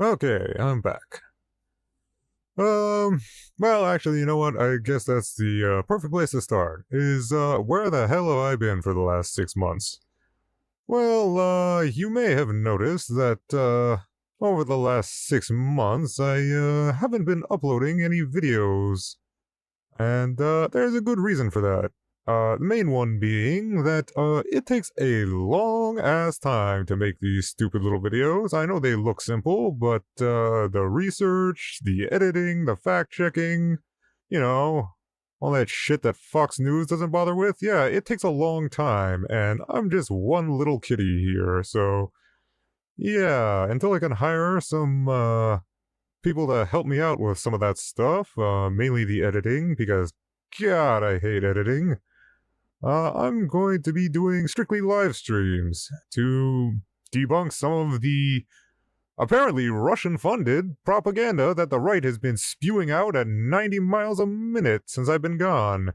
Okay, I'm back. Um, well, actually, you know what? I guess that's the perfect place to start. Where the hell have I been for the last 6 months? Well, you may have noticed that, over the last 6 months, I haven't been uploading any videos. And there's a good reason for that. The main one being that it takes a long ass time to make these stupid little videos. I know they look simple, but the research, the editing, the fact checking, you know, all that shit that Fox News doesn't bother with, yeah, it takes a long time, and I'm just one little kitty here, so yeah, until I can hire some people to help me out with some of that stuff, mainly the editing, because God, I hate editing. I'm going to be doing strictly live streams to debunk some of the apparently Russian funded propaganda that the right has been spewing out at 90 miles a minute since I've been gone.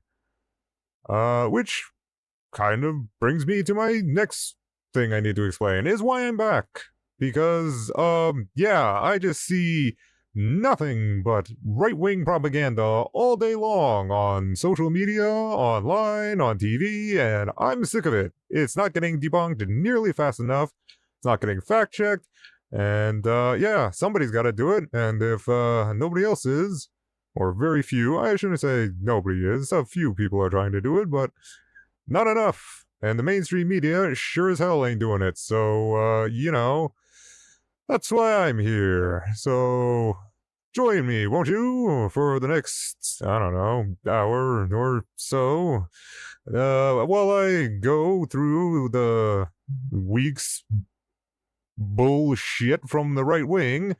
Which kind of brings me to my next thing I need to explain is why I'm back. Because, yeah, I just see nothing but right wing propaganda all day long on social media, online, on TV, and I'm sick of it. It's not getting debunked nearly fast enough, it's not getting fact checked, and yeah, somebody's got to do it, and if nobody else is, or very few, I shouldn't say nobody is, a few people are trying to do it, but not enough. And the mainstream media sure as hell ain't doing it, so, that's why I'm here. So join me, won't you, for the next, I don't know, hour or so, while I go through the week's bullshit from the right wing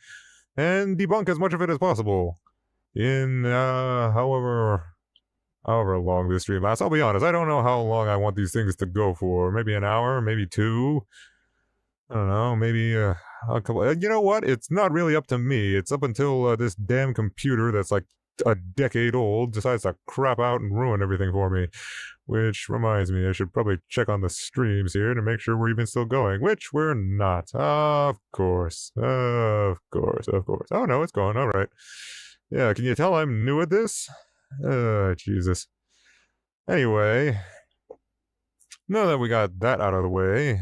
and debunk as much of it as possible. In, however long this stream lasts. I'll be honest, I don't know how long I want these things to go for. Maybe an hour, maybe two. I don't know, maybe a couple. You know what? It's not really up to me. It's up until this damn computer that's like a decade old decides to crap out and ruin everything for me. Which reminds me, I should probably check on the streams here to make sure we're even still going, which we're not. Of course. Of course. Of course. Oh no, it's going. All right. Yeah, can you tell I'm new at this? Jesus. Anyway, now that we got that out of the way,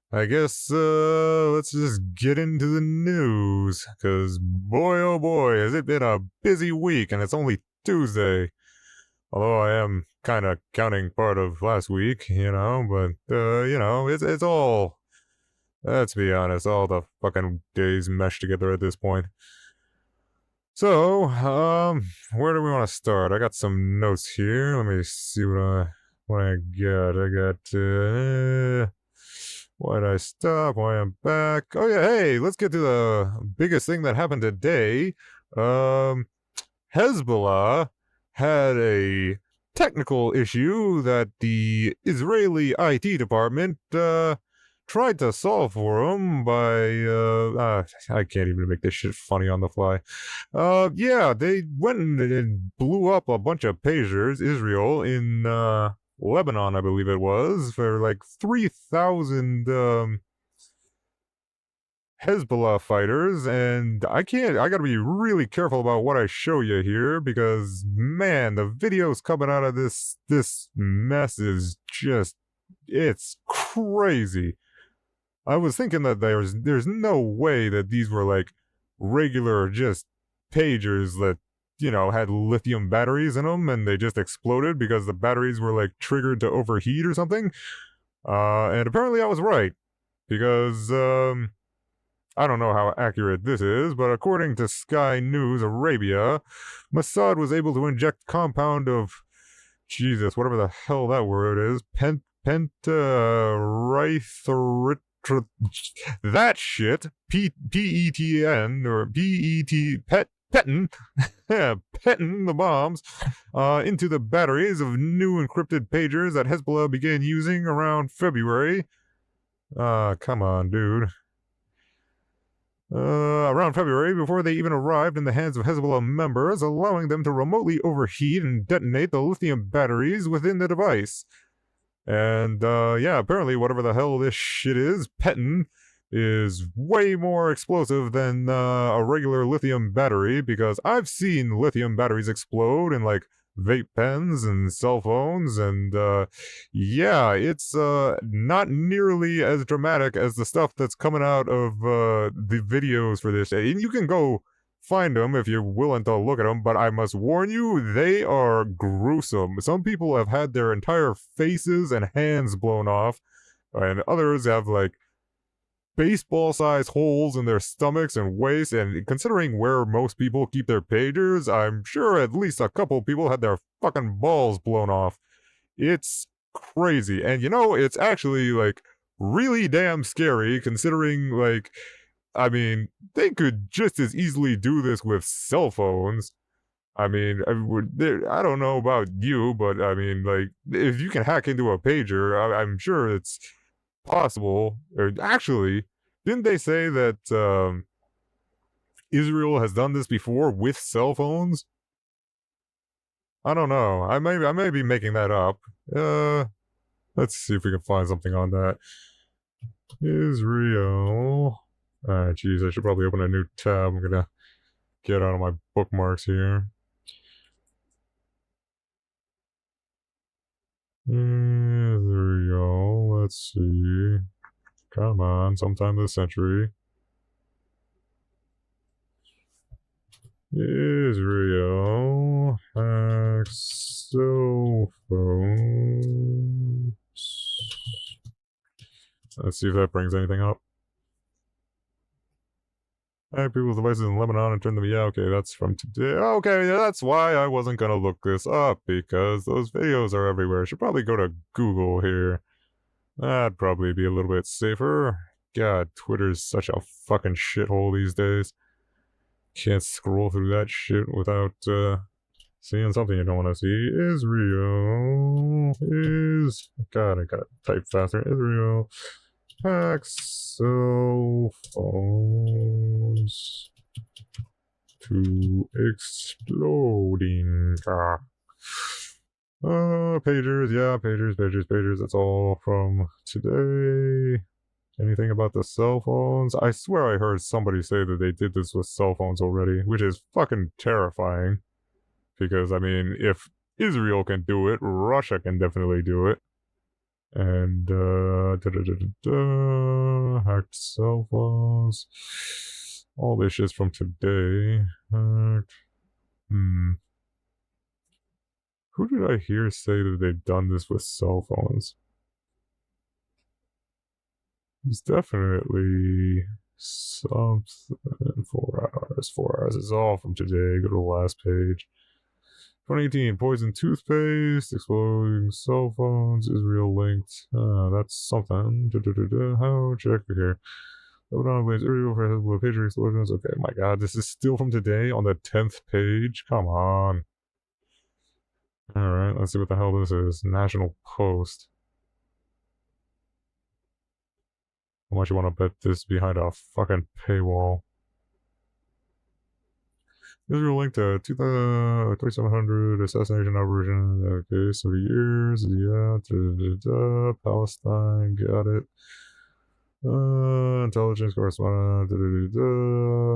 I guess let's just get into the news, because boy oh boy, has it been a busy week, and it's only Tuesday. Although I am kind of counting part of last week, but it's all. Let's be honest, all the fucking days mesh together at this point. So, where do we want to start? I got some notes here. Let me see what I got. I got, why did I stop? Why I'm back? Oh yeah, hey, let's get to the biggest thing that happened today. Hezbollah had a technical issue that the Israeli IT department, tried to solve for him by I can't even make this shit funny on the fly. Yeah, they went and blew up a bunch of pagers, Israel, in Lebanon, I believe it was, for like 3,000 Hezbollah fighters, and I gotta be really careful about what I show you here, because man, the videos coming out of this mess is just, it's crazy. I was thinking that there's no way that these were like regular just pagers that had lithium batteries in them and they just exploded because the batteries were like triggered to overheat or something. And apparently I was right, because I don't know how accurate this is, but according to Sky News Arabia, Mossad was able to inject compound of Jesus, whatever the hell that word is, pentarithrit that shit, PETN, or Petin, Petin the bombs, into the batteries of new encrypted pagers that Hezbollah began using around February. Come on, dude. Around February, before they even arrived in the hands of Hezbollah members, allowing them to remotely overheat and detonate the lithium batteries within the device. And, yeah, apparently whatever the hell this shit is, Petin, is way more explosive than a regular lithium battery, because I've seen lithium batteries explode in like vape pens and cell phones, and yeah, it's not nearly as dramatic as the stuff that's coming out of the videos for this. And you can go find them if you're willing to look at them, but I must warn you, they are gruesome. Some people have had their entire faces and hands blown off, and others have like baseball-sized holes in their stomachs and waist, and considering where most people keep their pagers, I'm sure at least a couple people had their fucking balls blown off. It's crazy. And you know, it's actually like really damn scary considering like, I mean, they could just as easily do this with cell phones. I mean, I don't know about you, but I mean, like, if you can hack into a pager, I'm sure it's possible. Or actually, didn't they say that Israel has done this before with cell phones? I don't know. I may be making that up. Let's see if we can find something on that. Israel. Jeez, I should probably open a new tab. I'm gonna get out of my bookmarks here. Israel. Let's see. Come on, sometime this century. Israel hacks cell phones. Let's see if that brings anything up. Hack people's devices in Lebanon and turn them. Yeah, okay, that's from today. Okay, yeah, that's why I wasn't gonna look this up, because those videos are everywhere. I should probably go to Google here. That'd probably be a little bit safer. God, Twitter's such a fucking shithole these days. Can't scroll through that shit without seeing something you don't want to see. Israel is... God, I gotta type faster. Israel hacks cell phones to exploding. Pagers, yeah, pagers. That's all from today. Anything about the cell phones? I swear I heard somebody say that they did this with cell phones already, which is fucking terrifying. Because, I mean, if Israel can do it, Russia can definitely do it. And, hacked cell phones. All this shit's from today. Who did I hear say that they've done this with cell phones? It's definitely something. 4 hours. 4 hours is all from today. Go to the last page. 2018, poison toothpaste, exploding cell phones, Israel linked. That's something. How? Check here. Lebanon blames Israel for Hezbollah pager explosions. Okay, my god, this is still from today on the 10th page? Come on. Alright, let's see what the hell this is. National Post. How much you want to bet this behind a fucking paywall? Israel linked to 2700 assassination operation. Okay, so years, yeah. Palestine, got it. Intelligence correspondent.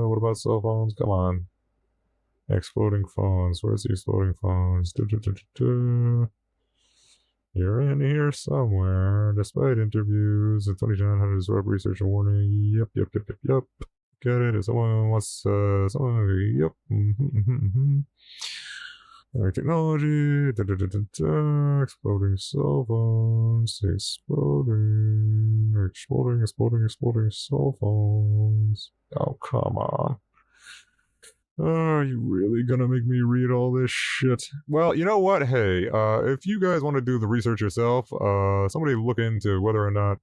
What about cell phones? Come on. Exploding phones. Where's the exploding phones? You're in here somewhere. Despite interviews, in 2900's web research and warning. Yep. Get it? If someone wants, yep. Technology, exploding cell phones, exploding cell phones. Oh, come on. Are you really gonna make me read all this shit? Well, you know what? Hey, if you guys want to do the research yourself, somebody look into whether or not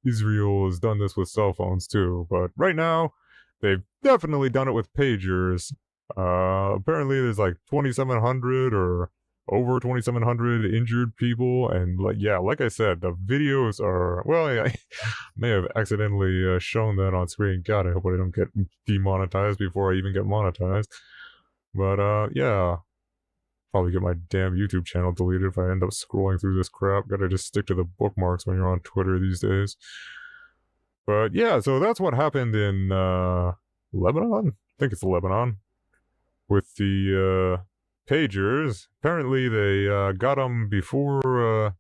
Israel has done this with cell phones too. But right now, they've definitely done it with pagers. Apparently there's like 2,700 or over 2,700 injured people, and like I said, the videos are, well, I may have accidentally shown that on screen. God, I hope I don't get demonetized before I even get monetized. But yeah, probably get my damn YouTube channel deleted if I end up scrolling through this crap. Gotta just stick to the bookmarks when you're on Twitter these days. But yeah, so that's what happened in Lebanon. I think it's Lebanon with the pagers. Apparently, they got them before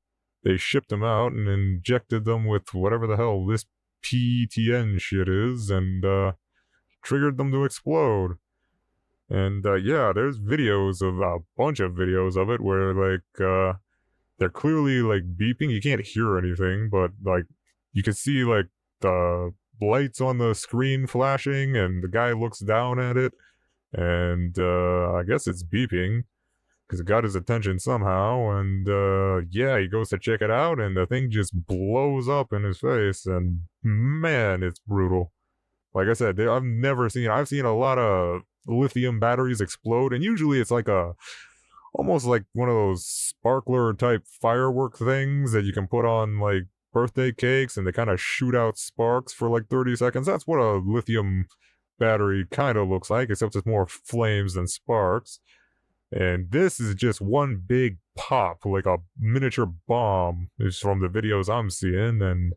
they shipped them out and injected them with whatever the hell this PTN shit is, and triggered them to explode. And yeah, there's videos of a bunch of videos of it where like they're clearly like beeping. You can't hear anything, but like you can see like the lights on the screen flashing, and the guy looks down at it, and I guess it's beeping because it got his attention somehow. And yeah, he goes to check it out, and the thing just blows up in his face, and man, it's brutal. Like I said, I've seen a lot of lithium batteries explode, and usually it's like almost like one of those sparkler type firework things that you can put on like birthday cakes, and they kind of shoot out sparks for like 30 seconds. That's what a lithium battery kind of looks like, except it's more flames than sparks. And this is just one big pop, like a miniature bomb, is from the videos I'm seeing. And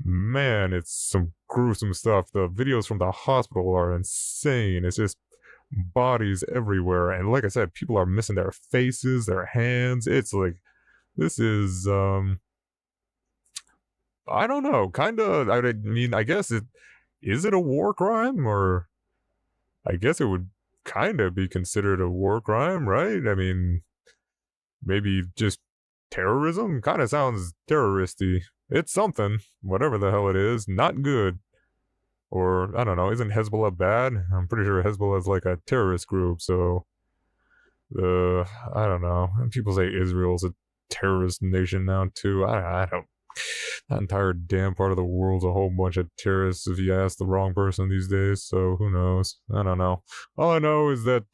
man, it's some gruesome stuff. The videos from the hospital are insane. It's just bodies everywhere, and like I said, people are missing their faces, their hands. It's like, this is I don't know, kind of. I mean, I guess is it a war crime, or I guess it would kind of be considered a war crime, right? I mean, maybe just terrorism. Kind of sounds terroristy. It's something, whatever the hell it is, not good. Or, I don't know, isn't Hezbollah bad? I'm pretty sure Hezbollah is like a terrorist group, so I don't know. People say Israel's a terrorist nation now too. I don't. That entire damn part of the world's a whole bunch of terrorists if you ask the wrong person these days, so who knows? I don't know. All I know is that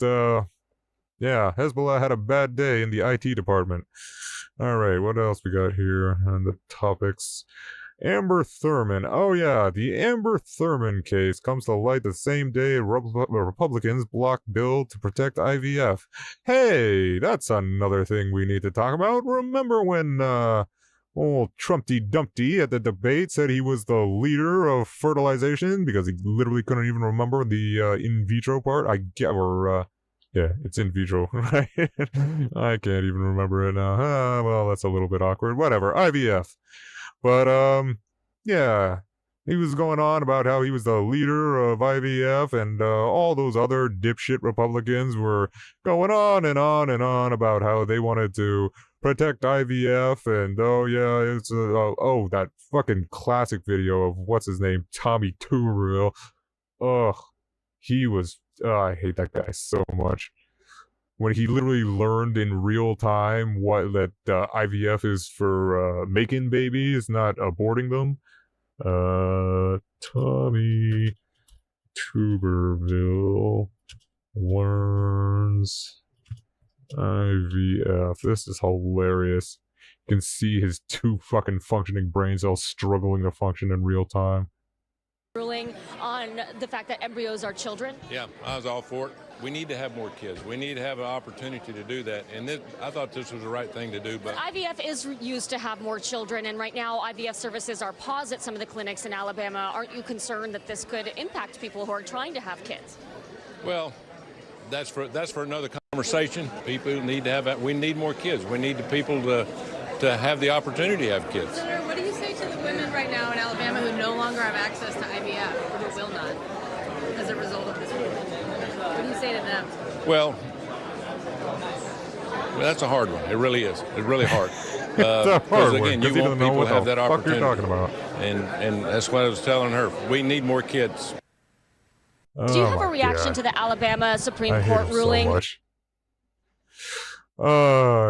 yeah, Hezbollah had a bad day in the IT department. Alright, what else we got here on the topics? Amber Thurman. Oh yeah, the Amber Thurman case comes to light the same day Republicans block bill to protect IVF. Hey, that's another thing we need to talk about. Remember when old Trumpty Dumpty at the debate said he was the leader of fertilization because he literally couldn't even remember the in vitro part? Yeah, it's in vitro, right? I can't even remember it now. Well, that's a little bit awkward. Whatever, IVF. But, yeah, he was going on about how he was the leader of IVF, and all those other dipshit Republicans were going on and on and on about how they wanted to protect IVF, and oh yeah, it's that fucking classic video of what's his name, Tommy Tuberville. Ugh, he was. I hate that guy so much. When he literally learned in real time that IVF is for making babies, not aborting them. Tommy Tuberville learns IVF. This is hilarious. You can see his two fucking functioning brain cells struggling to function in real time. Ruling on the fact that embryos are children? Yeah, I was all for it. We need to have more kids. We need to have an opportunity to do that. And I thought this was the right thing to do. But IVF is used to have more children, and right now IVF services are paused at some of the clinics in Alabama. Aren't you concerned that this could impact people who are trying to have kids? Well, that's for another conversation. People need to have. We need more kids. We need the people to have the opportunity to have kids. Senator, what do you say to the women right now in Alabama who no longer have access to IVF, or who will not, as a result of this ruling? What do you say to them? Well, that's a hard one. It really is. It's really hard. It's a hard one, again, you want people to have that opportunity. You're talking about. And that's what I was telling her. We need more kids. Do you have a reaction to the Alabama Supreme Court ruling? So much.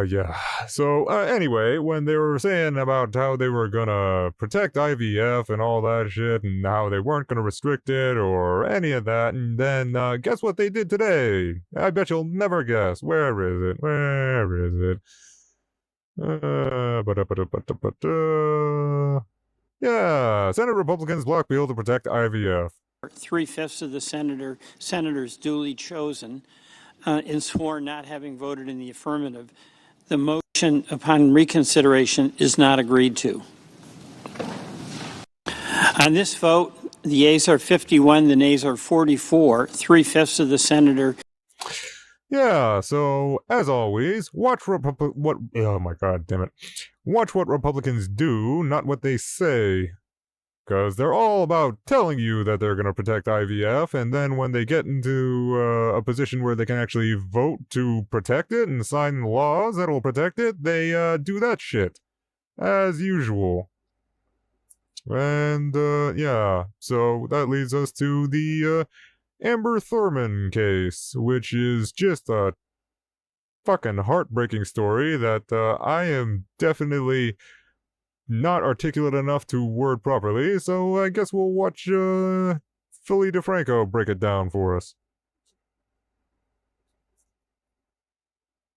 Yeah. So, anyway, when they were saying about how they were gonna protect IVF and all that shit, and how they weren't gonna restrict it or any of that, and then, guess what they did today? I bet you'll never guess. Where is it? Where is it? Yeah, Senate Republicans block bill to protect IVF. 3/5 of the senators duly chosen and sworn not having voted in the affirmative. The motion upon reconsideration is not agreed to. On this vote, the yeas are 51, the nays are 44. 3/5 of the senator. Yeah, so as always, watch oh my god, damn it. Watch what Republicans do, not what they say. Because they're all about telling you that they're going to protect IVF, and then when they get into a position where they can actually vote to protect it and sign laws that will protect it, they do that shit. As usual. And, yeah, so that leads us to the Amber Thurman case, which is just a fucking heartbreaking story that I am definitely not articulate enough to word properly, so I guess we'll watch Philly DeFranco break it down for us.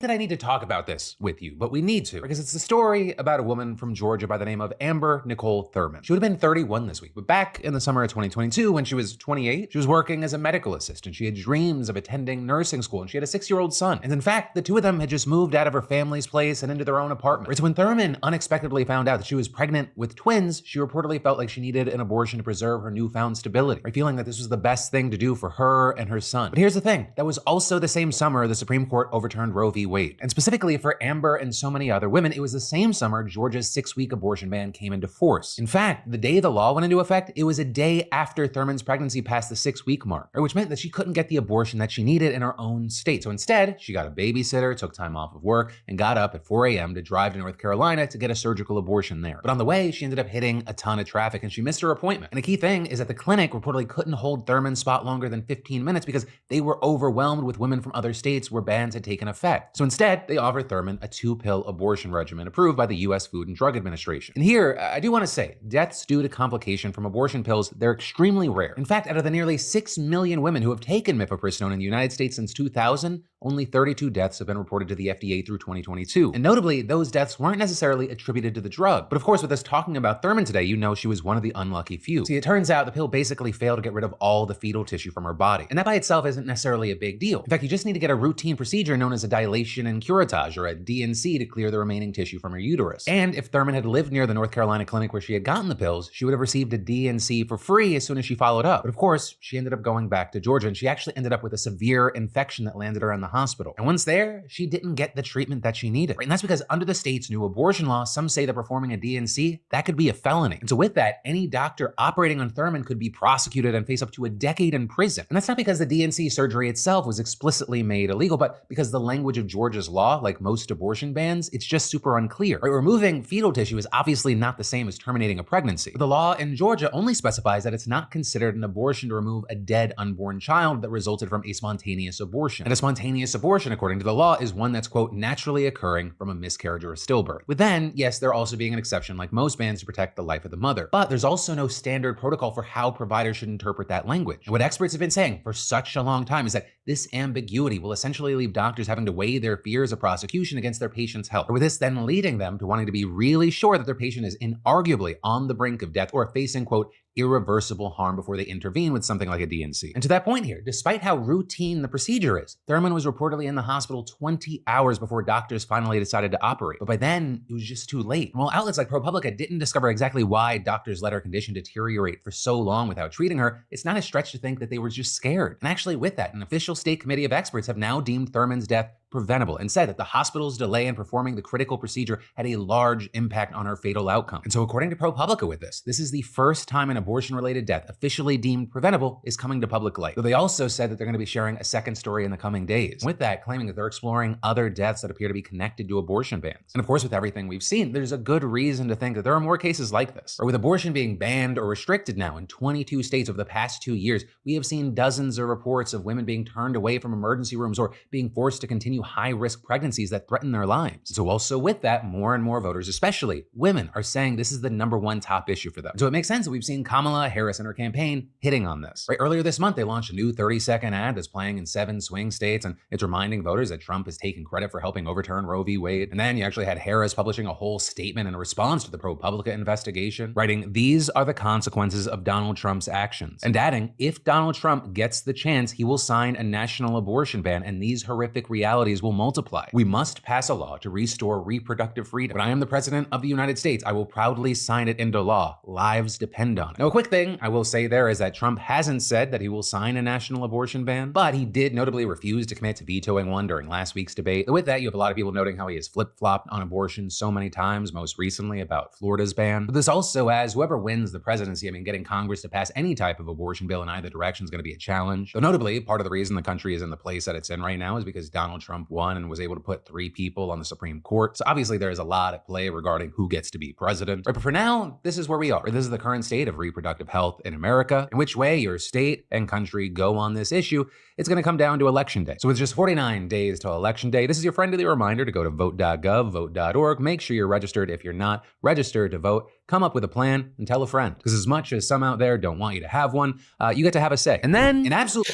That I need to talk about this with you, but we need to, because it's the story about a woman from Georgia by the name of Amber Nicole Thurman. She would have been 31 this week, but back in the summer of 2022, when she was 28, she was working as a medical assistant. She had dreams of attending nursing school, and she had a 6-year-old son. And in fact, the two of them had just moved out of her family's place and into their own apartment. It's when Thurman unexpectedly found out that she was pregnant with twins, she reportedly felt like she needed an abortion to preserve her newfound stability, right? Feeling that this was the best thing to do for her and her son. But here's the thing, that was also the same summer the Supreme Court overturned Roe v. Wade. And specifically for Amber and so many other women, it was the same summer Georgia's 6-week abortion ban came into force. In fact, the day the law went into effect, it was a day after Thurman's pregnancy passed the 6-week mark, which meant that she couldn't get the abortion that she needed in her own state. So instead, she got a babysitter, took time off of work, and got up at 4 a.m. to drive to North Carolina to get a surgical abortion there. But on the way, she ended up hitting a ton of traffic and she missed her appointment. And a key thing is that the clinic reportedly couldn't hold Thurman's spot longer than 15 minutes because they were overwhelmed with women from other states where bans had taken effect. So instead, they offered Thurman a 2-pill abortion regimen approved by the U.S. Food and Drug Administration. And here, I do want to say, deaths due to complication from abortion pills, they're extremely rare. In fact, out of the nearly 6 million women who have taken mifepristone in the United States since 2000, only 32 deaths have been reported to the FDA through 2022. And notably, those deaths weren't necessarily attributed to the drug. But of course, with us talking about Thurman today, you know she was one of the unlucky few. See, it turns out the pill basically failed to get rid of all the fetal tissue from her body. And that by itself isn't necessarily a big deal. In fact, you just need to get a routine procedure known as a dilation and curettage, or a DNC, to clear the remaining tissue from her uterus. And if Thurman had lived near the North Carolina clinic where she had gotten the pills, she would have received a DNC for free as soon as she followed up. But of course, she ended up going back to Georgia, and she actually ended up with a severe infection that landed her in the hospital. And once there, she didn't get the treatment that she needed. Right? And that's because under the state's new abortion law, some say that performing a DNC, that could be a felony. And so with that, any doctor operating on Thurman could be prosecuted and face up to a decade in prison. And that's not because the DNC surgery itself was explicitly made illegal, but because the language of Georgia's law, like most abortion bans, it's just super unclear. Right? Removing fetal tissue is obviously not the same as terminating a pregnancy. But the law in Georgia only specifies that it's not considered an abortion to remove a dead unborn child that resulted from a spontaneous abortion. And a spontaneous abortion, according to the law, is one that's, quote, naturally occurring from a miscarriage or a stillbirth. With then, yes, there also being an exception like most bans to protect the life of the mother. But there's also no standard protocol for how providers should interpret that language. And what experts have been saying for such a long time is that this ambiguity will essentially leave doctors having to weigh their fears of prosecution against their patient's health, with this then leading them to wanting to be really sure that their patient is inarguably on the brink of death or facing, quote, irreversible harm before they intervene with something like a DNC. And to that point here, despite how routine the procedure is, Thurman was reportedly in the hospital 20 hours before doctors finally decided to operate. But by then, it was just too late. And while outlets like ProPublica didn't discover exactly why doctors let her condition deteriorate for so long without treating her, it's not a stretch to think that they were just scared. And actually with that, an official state committee of experts have now deemed Thurman's death preventable and said that the hospital's delay in performing the critical procedure had a large impact on her fatal outcome. And so according to ProPublica with this is the first time an abortion-related death officially deemed preventable is coming to public light. Though they also said that they're going to be sharing a second story in the coming days. With that, claiming that they're exploring other deaths that appear to be connected to abortion bans. And of course, with everything we've seen, there's a good reason to think that there are more cases like this. Or with abortion being banned or restricted now in 22 states over the past 2 years, we have seen dozens of reports of women being turned away from emergency rooms or being forced to continue high-risk pregnancies that threaten their lives. So also with that, more and more voters, especially women, are saying this is the #1 top issue for them. So it makes sense that we've seen Kamala Harris and her campaign hitting on this. Right, earlier this month, they launched a new 30-second ad that's playing in 7 swing states, and it's reminding voters that Trump has taken credit for helping overturn Roe v. Wade. And then you actually had Harris publishing a whole statement in response to the ProPublica investigation, writing, "These are the consequences of Donald Trump's actions," and adding, "If Donald Trump gets the chance, he will sign a national abortion ban, and these horrific realities inequalities will multiply. We must pass a law to restore reproductive freedom. When I am the president of the United States, I will proudly sign it into law. Lives depend on it. Now, a quick thing I will say there is that Trump hasn't said that he will sign a national abortion ban, but he did notably refuse to commit to vetoing one during last week's debate. With that, you have a lot of people noting how he has flip-flopped on abortion so many times, most recently about Florida's ban. But this also has whoever wins the presidency, getting Congress to pass any type of abortion bill in either direction is going to be a challenge. Though notably, part of the reason the country is in the place that it's in right now is because Donald Trump won and was able to put 3 people on the Supreme Court. So obviously there is a lot at play regarding who gets to be president. Right, but for now, this is where we are. This is the current state of reproductive health in America. In which way your state and country go on this issue, it's going to come down to Election Day. So with just 49 days till Election Day, this is your friendly reminder to go to vote.gov, vote.org. Make sure you're registered if you're not registered to vote. Come up with a plan and tell a friend. Because as much as some out there don't want you to have one, you get to have a say. And then an absolute...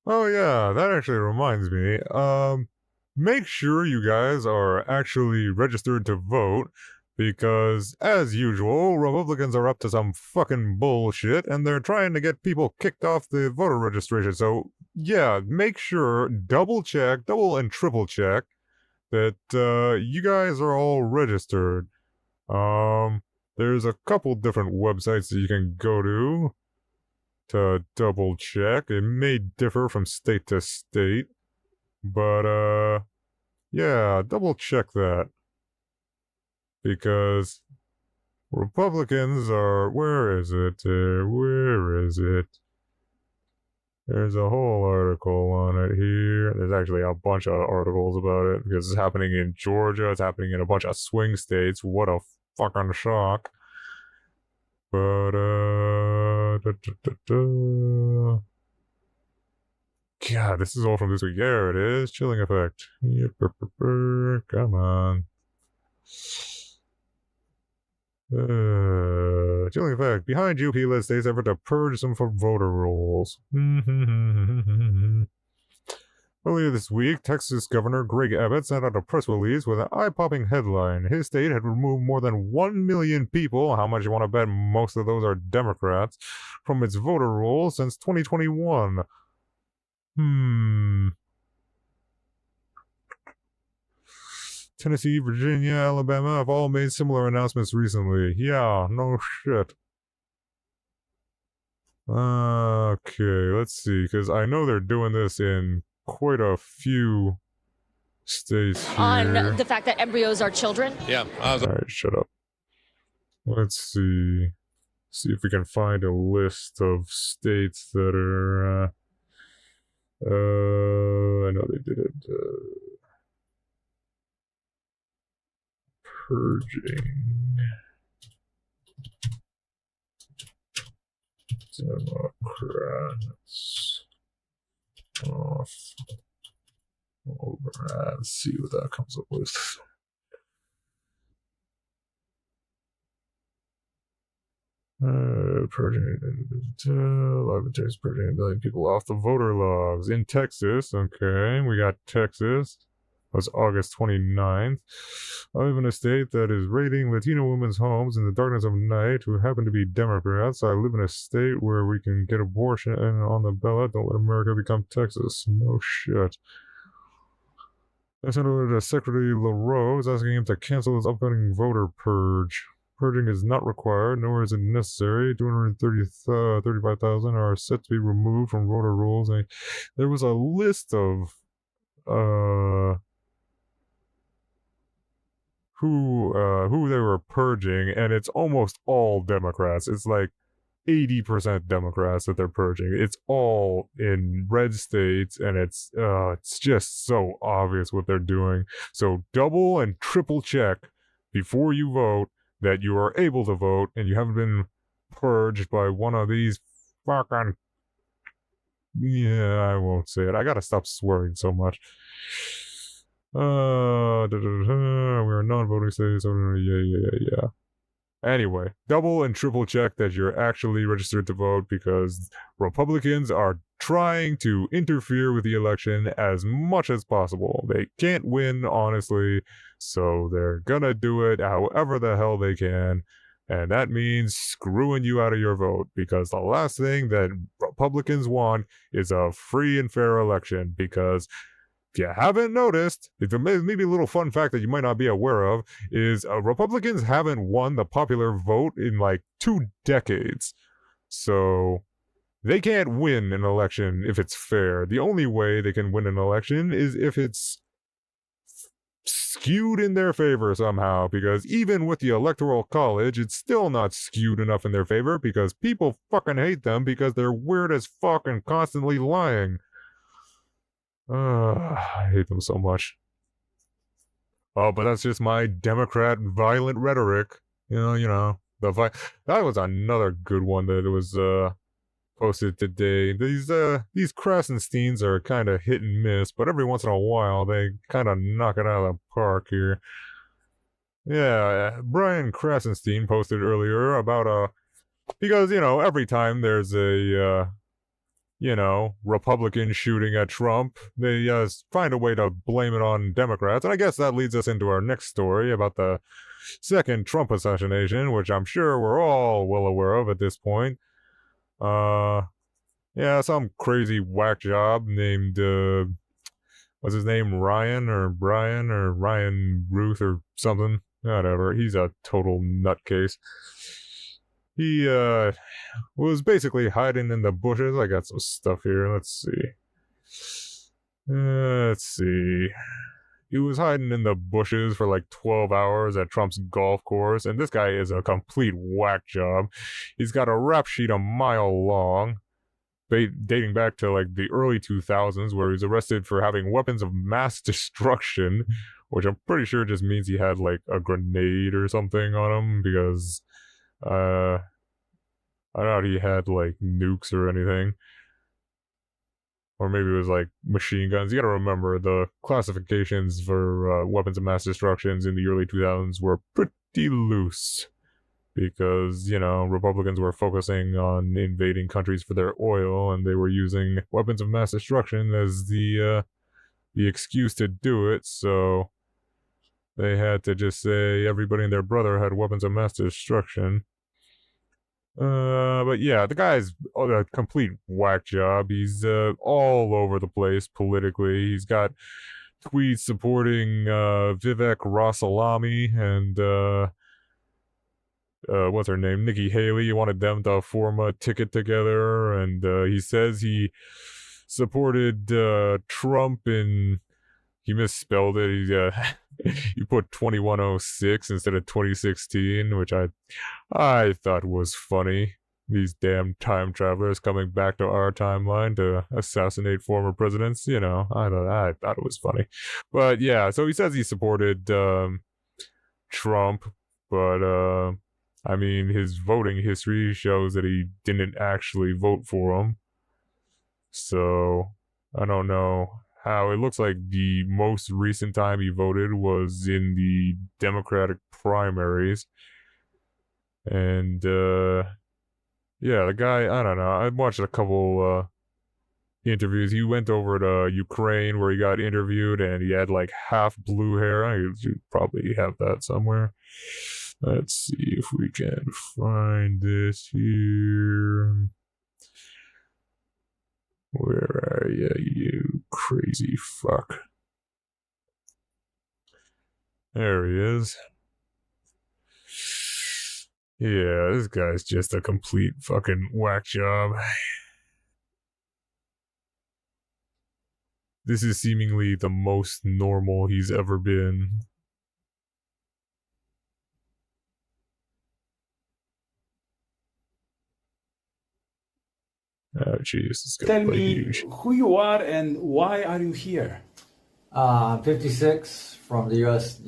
Oh yeah, that actually reminds me. Make sure you guys are actually registered to vote, because as usual, Republicans are up to some fucking bullshit and they're trying to get people kicked off the voter registration. So yeah, make sure, double and triple check that you guys are all registered. There's a couple different websites that you can go to double check. It may differ from state to state, but yeah, double check that. Because Republicans are, where is it? There's a whole article on it here. There's actually a bunch of articles about it because it's happening in Georgia. It's happening in a bunch of swing states. What a fucking shock. But, God, this is all from this week. There it is. Chilling effect. Come on. Chilling effect. Behind GOP-led states' effort to purge some from voter rolls. Earlier this week, Texas Governor Greg Abbott sent out a press release with an eye-popping headline. His state had removed more than 1 million people, how much you want to bet most of those are Democrats, from its voter rolls since 2021. Tennessee, Virginia, Alabama have all made similar announcements recently. Yeah, no shit. Okay, let's see, because I know they're doing this in quite a few states here. On the fact that embryos are children? Yeah. Alright, shut up. Let's see. See if we can find a list of states that are, I know they did it, purging Democrats off over. Let's see what that comes up with. Purging 11 days, purging 1 million people off the voter logs in Texas. Okay, we got Texas. Was August 29th. I live in a state that is raiding Latino women's homes in the darkness of night who happen to be Democrats. I live in a state where we can get abortion on the ballot. Don't let America become Texas. No shit. I sent a letter to Secretary LaRose asking him to cancel his upcoming voter purge. Purging is not required, nor is it necessary. 235,000 are set to be removed from voter rolls. And there was a list of who they were purging, and it's almost all Democrats. It's like 80% Democrats that they're purging. It's all in red states, and it's just so obvious what they're doing. So double and triple check before you vote that you are able to vote and you haven't been purged by one of these fucking... Yeah, I won't say it. I gotta stop swearing so much. We're a non-voting state, so yeah. Anyway, double and triple check that you're actually registered to vote, because Republicans are trying to interfere with the election as much as possible. They can't win, honestly, so they're gonna do it however the hell they can, and that means screwing you out of your vote, because the last thing that Republicans want is a free and fair election, because you haven't noticed, maybe a little fun fact that you might not be aware of, is Republicans haven't won the popular vote in like 2 decades. So they can't win an election if it's fair. The only way they can win an election is if it's skewed in their favor somehow, because even with the Electoral College, it's still not skewed enough in their favor because people fucking hate them because they're weird as fuck and constantly lying. I hate them so much. Oh, but that's just my Democrat violent rhetoric. You know, that was another good one that was posted today. These Krasensteins are kind of hit and miss, but every once in a while they kind of knock it out of the park here. Yeah, Brian Krasenstein posted earlier about because every time there's a Republican shooting at Trump, they find a way to blame it on Democrats. And I guess that leads us into our next story about the second Trump assassination, which I'm sure we're all well aware of at this point. Yeah, some crazy whack job named, what's his name, Ryan or Brian or Ryan Ruth or something. Whatever. He's a total nutcase. He, was basically hiding in the bushes. I got some stuff here. Let's see. He was hiding in the bushes for like 12 hours at Trump's golf course, and this guy is a complete whack job. He's got a rap sheet a mile long, dating back to like the early 2000s, where he was arrested for having weapons of mass destruction, which I'm pretty sure just means he had like a grenade or something on him, because I doubt he had like nukes or anything. Or maybe it was like machine guns. You gotta remember, the classifications for weapons of mass destructions in the early 2000s were pretty loose. Because, Republicans were focusing on invading countries for their oil, and they were using weapons of mass destruction as the excuse to do it, so they had to just say everybody and their brother had weapons of mass destruction. But yeah, the guy's a complete whack job. He's all over the place politically. He's got tweets supporting Vivek Ramaswamy and what's her name, Nikki Haley. He wanted them to form a ticket together, and he says he supported Trump in, he misspelled it. He put 2106 instead of 2016, which I thought was funny. These damn time travelers coming back to our timeline to assassinate former presidents. I thought it was funny. But yeah, so he says he supported Trump, but I mean, his voting history shows that he didn't actually vote for him. So I don't know how. It looks like the most recent time he voted was in the Democratic primaries. And yeah, the guy, I don't know. I watched a couple interviews. He went over to Ukraine where he got interviewed, and he had like half blue hair. I should probably have that somewhere. Let's see if we can find this here. Where are you, you crazy fuck? There he is. Yeah, this guy's just a complete fucking whack job. This is seemingly the most normal he's ever been. Oh, jeez, it's gonna be huge. Who you are and why are you here? I'm 56 from the U.S.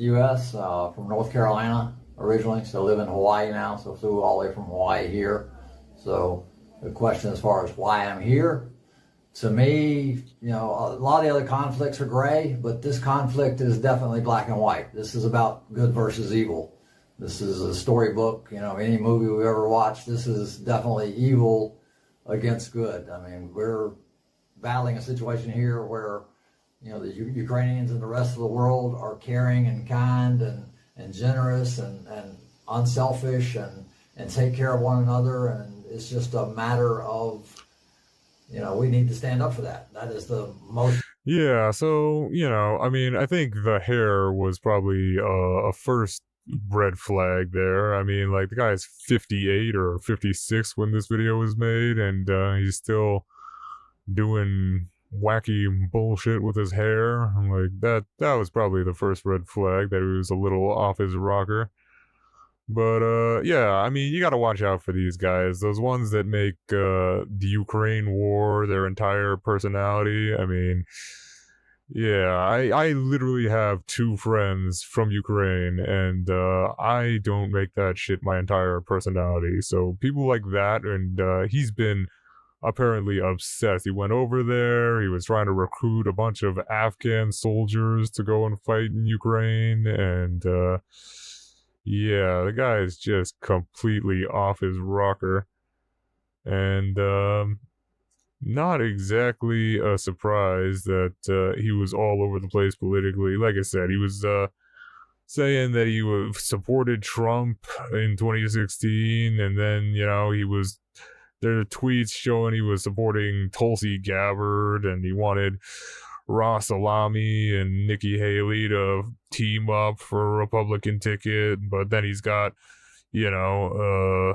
From North Carolina originally, so live in Hawaii now. So flew all the way from Hawaii here. So the question as far as why I'm here, to me, a lot of the other conflicts are gray, but this conflict is definitely black and white. This is about good versus evil. This is a storybook. Any movie we ever watched, this is definitely evil against good. I mean, we're battling a situation here where, the Ukrainians and the rest of the world are caring and kind and generous and unselfish and take care of one another. And it's just a matter of, we need to stand up for that. That is the most. Yeah, so, I mean, I think the hair was probably a first red flag there. I mean, like, the guy's 58 or 56 when this video was made, and he's still doing wacky bullshit with his hair. Like, that was probably the first red flag that he was a little off his rocker. But yeah, I mean, you got to watch out for these guys. Those ones that make the Ukraine war their entire personality. I mean, yeah, I literally have two friends from Ukraine, and I don't make that shit my entire personality. So people like that, and he's been apparently obsessed. He went over there. He was trying to recruit a bunch of Afghan soldiers to go and fight in Ukraine, and yeah, the guy is just completely off his rocker, and not exactly a surprise that he was all over the place politically. Like I said, he was saying that he supported Trump in 2016, and then he was there are tweets showing he was supporting Tulsi Gabbard, and he wanted Ross Salami and Nikki Haley to team up for a Republican ticket, but then he's got, this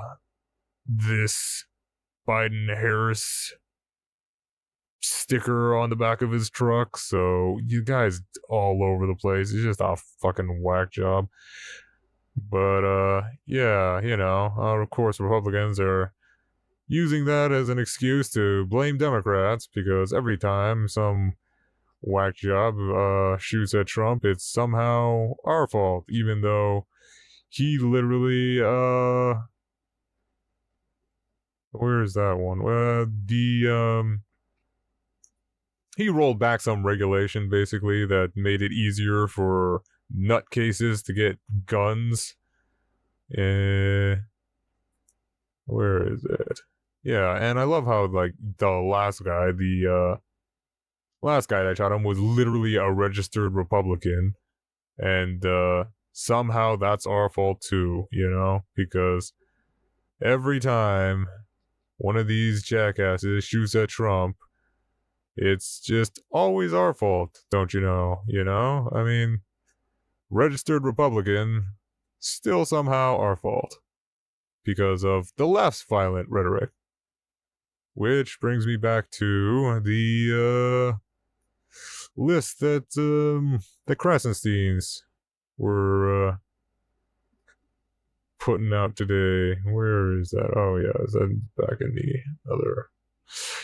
Biden Harris sticker on the back of his truck. So you guys all over the place. It's just a fucking whack job. But yeah, of course Republicans are using that as an excuse to blame Democrats, because every time some whack job shoots at Trump, it's somehow our fault, even though he literally where is that one? He rolled back some regulation basically that made it easier for nutcases to get guns. Where is it? Yeah, and I love how like the last guy that shot him was literally a registered Republican, and somehow that's our fault too, because every time one of these jackasses shoots at Trump, it's just always our fault, don't you know? I mean, registered Republican, still somehow our fault because of the left's violent rhetoric. Which brings me back to the list that the Krasensteins were putting out today. Where is that? Oh yeah, is that back in the other?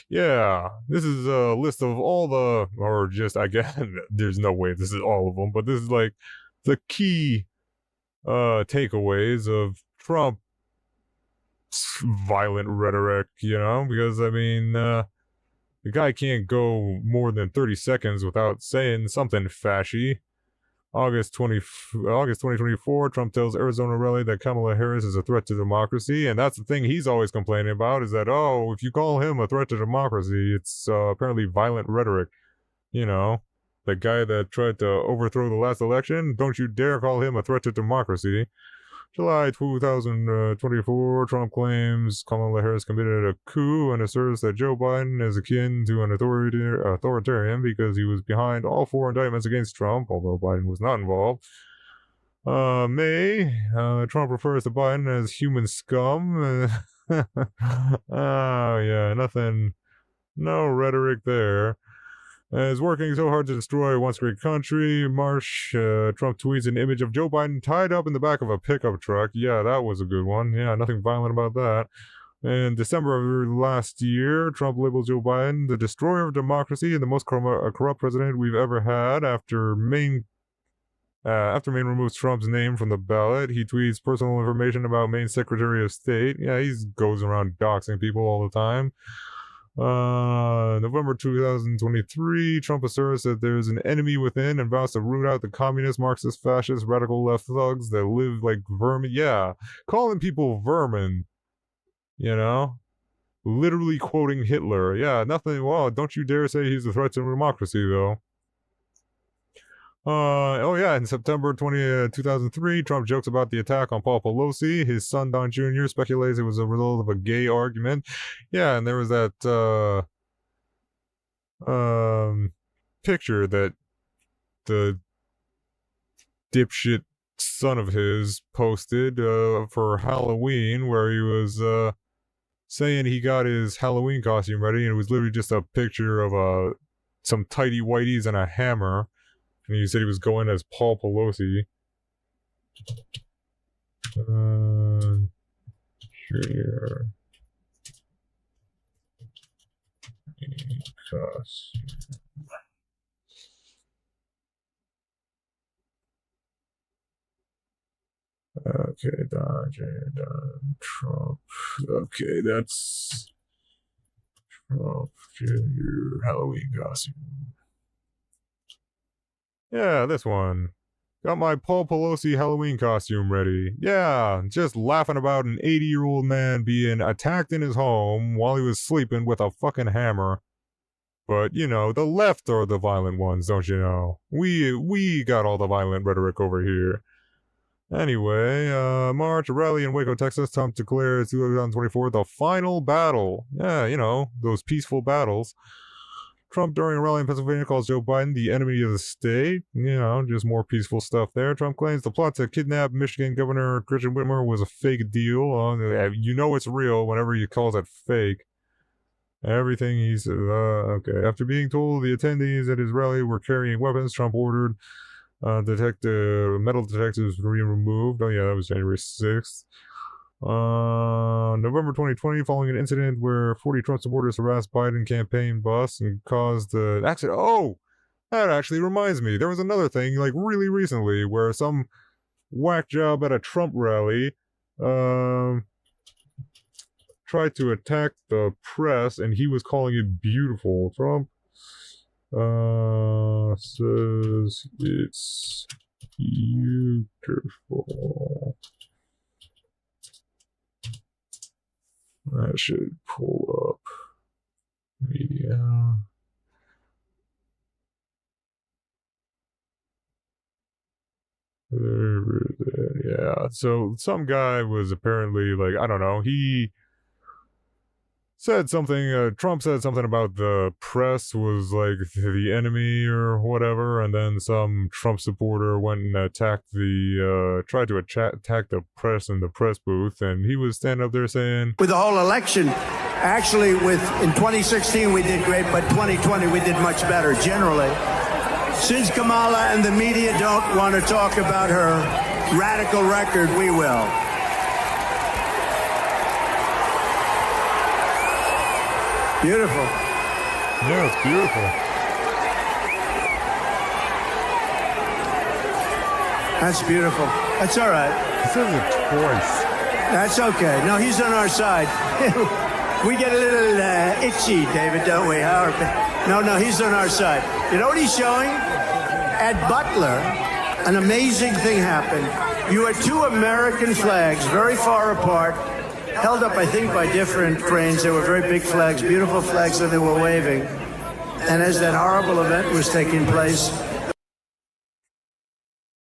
Yeah, this is a list of all the, or just again, there's no way this is all of them, but this is like the key takeaways of Trump violent rhetoric, because I mean, the guy can't go more than 30 seconds without saying something fashy. August 2024, Trump tells Arizona rally that Kamala Harris is a threat to democracy, and that's the thing he's always complaining about, is that, if you call him a threat to democracy, it's apparently violent rhetoric. The guy that tried to overthrow the last election, don't you dare call him a threat to democracy. July 2024, Trump claims Kamala Harris committed a coup and asserts that Joe Biden is akin to an authoritarian because he was behind all 4 indictments against Trump, although Biden was not involved. May, Trump refers to Biden as human scum. Oh, yeah, no rhetoric there. Is working so hard to destroy a once great country. March, Trump tweets an image of Joe Biden tied up in the back of a pickup truck. Yeah, that was a good one. Yeah, nothing violent about that. In December of last year, Trump labels Joe Biden the destroyer of democracy and the most corrupt president we've ever had. After Maine removes Trump's name from the ballot, he tweets personal information about Maine Secretary of State. Yeah, he goes around doxing people all the time. November 2023, Trump asserts that there's an enemy within and vows to root out the communist, Marxist, fascist, radical left thugs that live like vermin. Yeah, calling people vermin, literally quoting Hitler. Yeah, nothing. Well, don't you dare say he's a threat to democracy, though. In September 2003, Trump jokes about the attack on Paul Pelosi. His son, Don Jr., speculates it was a result of a gay argument. Yeah, and there was that picture that the dipshit son of his posted for Halloween, where he was saying he got his Halloween costume ready, and it was literally just a picture of some tighty whities and a hammer, and he said he was going as Paul Pelosi. Junior costume. Okay, Don Trump. Okay, that's Trump Jr. Halloween costume. Yeah, this one. Got my Paul Pelosi Halloween costume ready. Yeah, just laughing about an 80-year-old man being attacked in his home while he was sleeping with a fucking hammer. But, you know, the left are the violent ones, don't you know? We got all the violent rhetoric over here. Anyway, March, a rally in Waco, Texas. Trump declares 2024 the final battle. Yeah, you know, those peaceful battles. Trump, during a rally in Pennsylvania, calls Joe Biden the enemy of the state. You know, just more peaceful stuff there. Trump claims the plot to kidnap Michigan Governor Gretchen Whitmer was a fake deal. You know it's real whenever he calls it fake. Everything he says. Okay. After being told the attendees at his rally were carrying weapons, Trump ordered metal detectors were removed. Oh yeah, that was January 6th. November 2020, following an incident where 40 Trump supporters harassed Biden campaign bus and caused the accident. Oh, that actually reminds me. There was another thing, like really recently, where some whack job at a Trump rally, tried to attack the press, and he was calling it beautiful. Trump says it's beautiful. I should pull up media. Yeah, so some guy was apparently like, I don't know, he said something, Trump said something about the press was like the enemy or whatever, and then some Trump supporter went and attacked tried to attack the press in the press booth, and he was standing up there saying, with the whole election, actually in 2016 we did great, but 2020 we did much better generally. Since Kamala and the media don't want to talk about her radical record, we will. Beautiful. Yeah, it's beautiful. That's beautiful. That's all right. He says it twice. That's okay. No, he's on our side. We get a little itchy, David, don't we? No, he's on our side. You know what he's showing? At Butler, an amazing thing happened. You had two American flags very far apart, held up, I think, by different cranes. They were very big flags, beautiful flags that they were waving. And as that horrible event was taking place...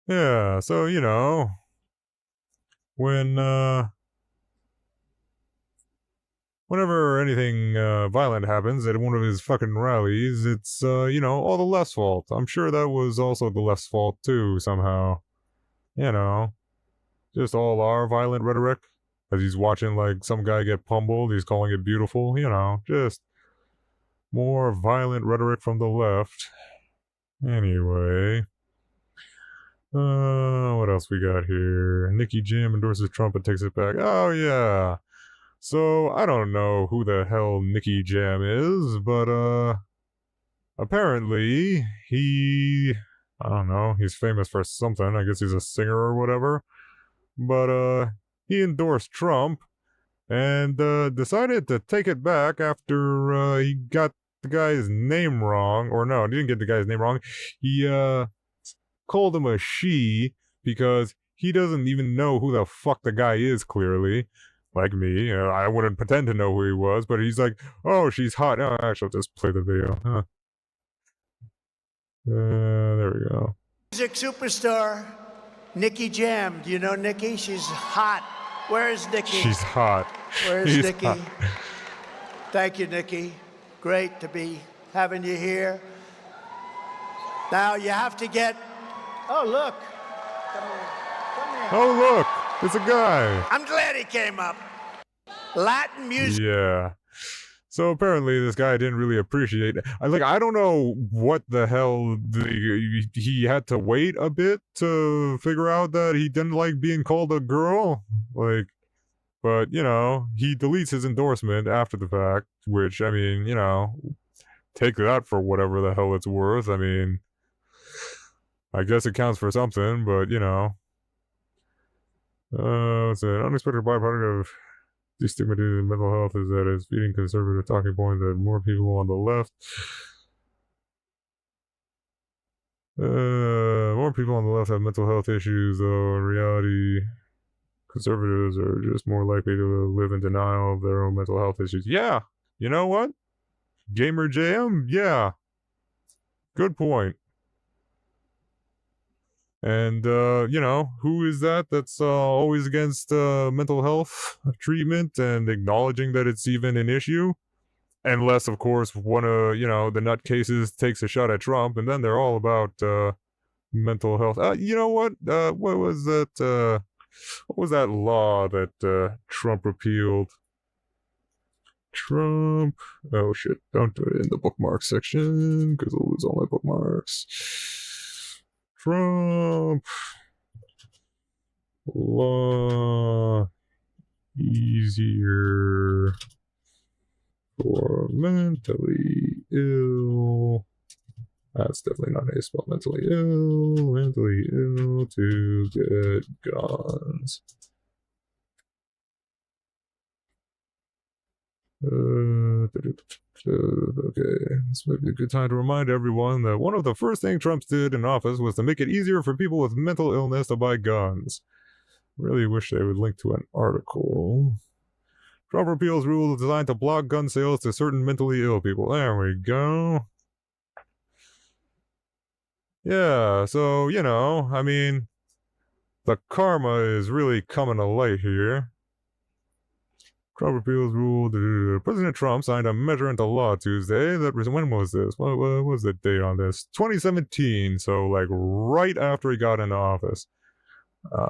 Yeah, so, you know, whenever anything violent happens at one of his fucking rallies, it's, you know, all the left's fault. I'm sure that was also the left's fault, too, somehow. You know, just all our violent rhetoric. As he's watching, like, some guy get pummeled, he's calling it beautiful, you know, just more violent rhetoric from the left. Anyway. What else we got here? Nikki Jim endorses Trump and takes it back. Oh, yeah. So, I don't know who the hell Nicky Jam is, but, apparently, I don't know, he's famous for something. I guess he's a singer or whatever. But, he endorsed Trump and decided to take it back after he got the guy's name wrong. Or no, he didn't get the guy's name wrong. He called him a she because he doesn't even know who the fuck the guy is, clearly. Like me. I wouldn't pretend to know who he was, but he's like, oh, she's hot. Oh, actually, I'll just play the video. Huh. There we go. Music superstar, Nikki Jam. Do you know Nikki? She's hot. Where is Nikki? She's hot. Where is She's Nikki? hot. Thank you, Nikki. Great to be having you here. Now you have to get. Oh, look. Oh, look, it's a guy. I'm glad he came up. Latin music. Yeah. So apparently this guy didn't really appreciate it. I don't know what the hell he had to wait a bit to figure out that he didn't like being called a girl. But, he deletes his endorsement after the fact, which, I mean, take that for whatever the hell it's worth. I mean, I guess it counts for something, but, it's an unexpected byproduct of destigmatizing mental health is that it's feeding conservative talking point that more people on the left have mental health issues, though in reality conservatives are just more likely to live in denial of their own mental health issues. Yeah, you know what? Gamer JM, yeah. Good point. And, who is that's always against mental health treatment and acknowledging that it's even an issue? Unless, of course, one of, the nutcases takes a shot at Trump, and then they're all about mental health. You know what? What was that? What was that law that Trump repealed? Trump. Oh, shit. Don't do it in the bookmarks section, because I'll lose all my bookmarks. Trump law easier for mentally ill. That's definitely not how you spell mentally ill. Mentally ill to get guns. Okay, this might be a good time to remind everyone that one of the first things Trump did in office was to make it easier for people with mental illness to buy guns. Really wish they would link to an article. Trump repeals rules designed to block gun sales to certain mentally ill people. There we go. Yeah, so, I mean, the karma is really coming to light here. Trump repeals rule. President Trump signed a measure into law Tuesday. When was this? What was the date on this? 2017. So, right after he got into office.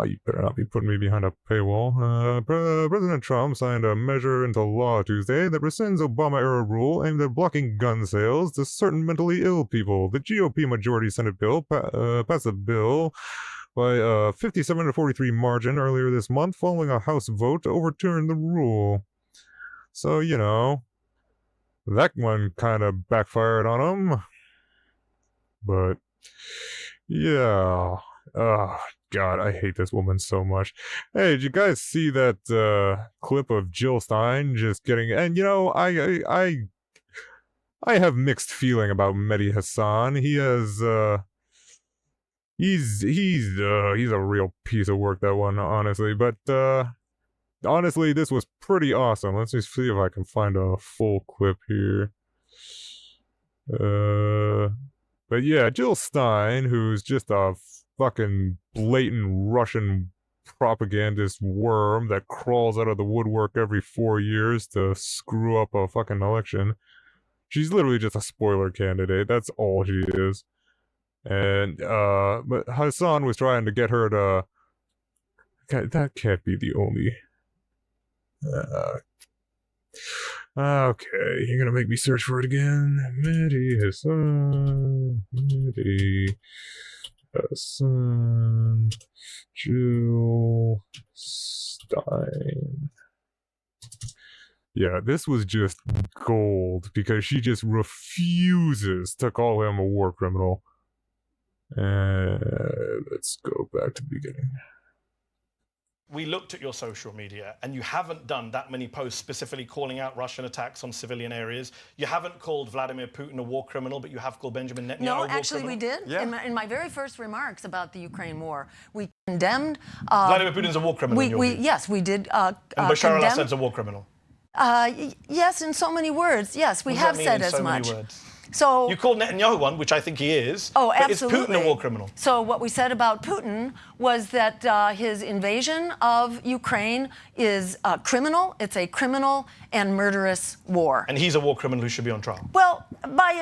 You better not be putting me behind a paywall. President Trump signed a measure into law Tuesday that rescinds Obama-era rule aimed at blocking gun sales to certain mentally ill people. The GOP majority Senate bill passed a bill by a 57-43 margin earlier this month following a House vote to overturn the rule. So, that one kind of backfired on him. But, yeah. God, I hate this woman so much. Hey, did you guys see that clip of Jill Stein just getting... And, I have mixed feeling about Mehdi Hassan. He has... He's a real piece of work, that one, honestly. But, honestly, this was pretty awesome. Let's just see if I can find a full clip here. But yeah, Jill Stein, who's just a fucking blatant Russian propagandist worm that crawls out of the woodwork every 4 years to screw up a fucking election. She's literally just a spoiler candidate. That's all she is. And, but Hassan was trying to get her to... That can't be the only... okay, you're gonna make me search for it again. Mehdi Hassan... Mehdi Hassan... Jill Stein... Yeah, this was just gold, because she just refuses to call him a war criminal. Let's go back to the beginning. We looked at your social media, and you haven't done that many posts specifically calling out Russian attacks on civilian areas. You haven't called Vladimir Putin a war criminal, but you have called Benjamin Netanyahu a war criminal. No, actually we did. Yeah. In my very first remarks about the Ukraine war, we condemned... Vladimir Putin's a war criminal in your view. Yes, we did and Bashar al-Assad's a war criminal. Yes, in so many words. Yes, we have said as much. So you called Netanyahu one, which I think he is. Oh, but absolutely. Is Putin a war criminal? So what we said about Putin was that his invasion of Ukraine is criminal. It's a criminal and murderous war. And he's a war criminal who should be on trial. Well, by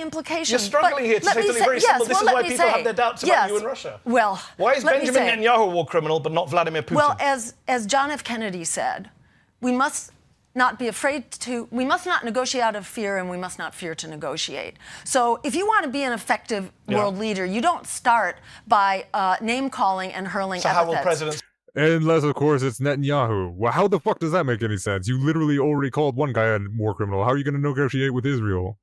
implication. You're struggling here to say something very simple. This is why people have their doubts about you in Russia. Well, why is Benjamin Netanyahu a war criminal but not Vladimir Putin? Well, as John F. Kennedy said, we must not be afraid to, we must not negotiate out of fear, and we must not fear to negotiate. So if you want to be an effective world leader, you don't start by name-calling and hurling epithets. How will presidents... Unless, of course, it's Netanyahu. Well, how the fuck does that make any sense? You literally already called one guy a war criminal. How are you going to negotiate with Israel?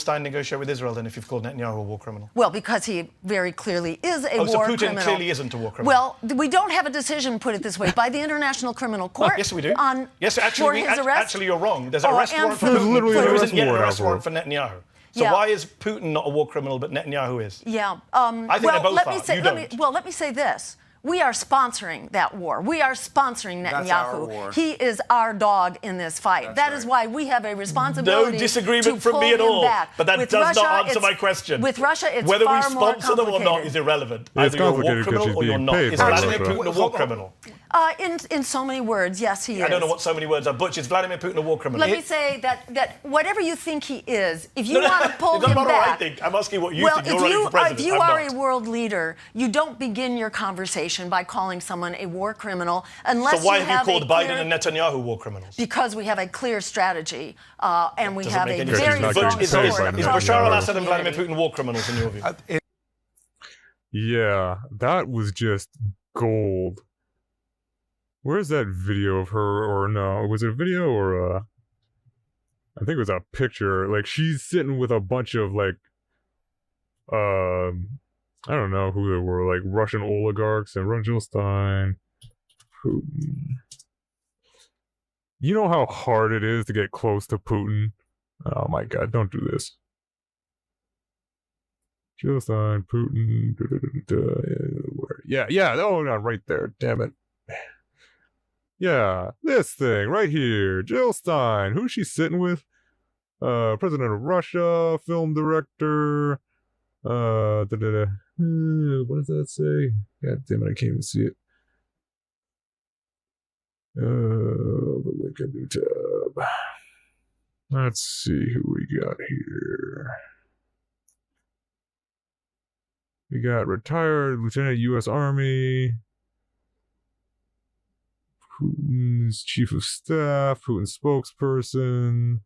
Negotiate with Israel then if you've called Netanyahu a war criminal? Well, because he very clearly is a war so Putin criminal. Clearly isn't a war criminal. Well, we don't have a decision, put it this way, by the International Criminal Court. Yes, we do. Yes, actually, actually, you're wrong. There's an arrest warrant for Putin. Literally There an isn't yet an arrest arrest warrant for Netanyahu. So why is Putin not a war criminal but Netanyahu is? Yeah. I think they both are. Let me say this. We are sponsoring that war. We are sponsoring Netanyahu. That's our war. He is our dog in this fight. That is why we have a responsibility. No disagreement to from me at pull him all. back. But that With does Russia, not answer my question. With Russia, it's whether far we more sponsor them or not complicated. is irrelevant. It's Either you're a war complicated because criminal she's or you're being not. paid Is by Vladimir Russia. Putin a war criminal? In so many words, yes, he is. I don't know what so many words are. Butch, is Vladimir Putin a war criminal? Let me say that whatever you think he is, if you want to pull it's him not back... what I think. I'm asking what you think. You're running for president. If you are a world leader, you don't begin your conversation by calling someone a war criminal unless So why you have you called Biden and Netanyahu war criminals? Because we have a clear strategy and we have a very sense. strong Is support. Bashar al-Assad and Vladimir Putin war criminals in your view? Yeah, that was just gold. Where's that video of her, or no, was it a video or I think it was a picture, like she's sitting with a bunch of like, I don't know who they were, like Russian oligarchs and Stein, Putin. You know how hard it is to get close to Putin? Oh my god, don't do this. Stein, Putin, yeah, oh no, right there, damn it. Yeah, this thing right here, Jill Stein. Who's she sitting with? President of Russia, film director. What does that say? God damn it, I can't even see it. The link a new tab. Let's see who we got here. We got retired Lieutenant U.S. Army. Putin's chief of staff, Putin's spokesperson,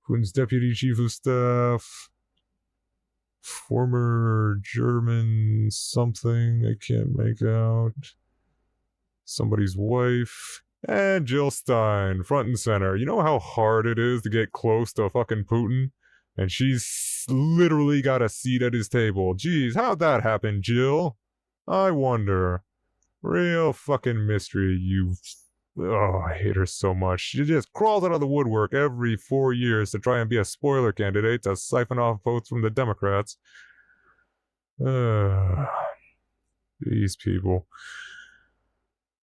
Putin's deputy chief of staff, former German something, I can't make out, somebody's wife, and Jill Stein, front and center. You know how hard it is to get close to fucking Putin? And she's literally got a seat at his table. Jeez, how'd that happen, Jill? I wonder. Real fucking mystery, Oh, I hate her so much. She just crawls out of the woodwork every 4 years to try and be a spoiler candidate to siphon off votes from the Democrats. These people.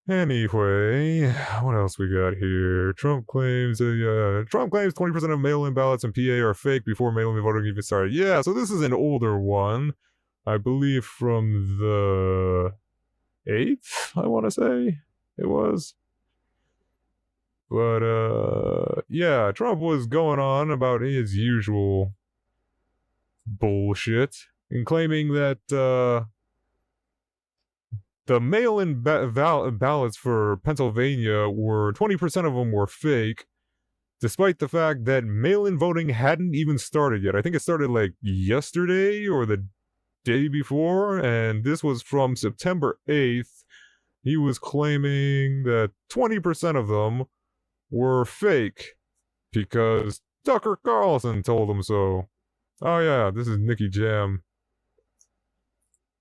Anyway, what else we got here? Trump claims 20% of mail-in ballots in PA are fake before mail-in voting even started. Yeah, so this is an older one. I believe from the 8th, I want to say it was. But, yeah, Trump was going on about his usual bullshit and claiming that, the mail-in ballots for Pennsylvania were 20% of them were fake, despite the fact that mail-in voting hadn't even started yet. I think it started like yesterday or the day before, and this was from September 8th. He was claiming that 20% of them were fake because Tucker Carlson told him so. Oh yeah, this is Nicky Jam.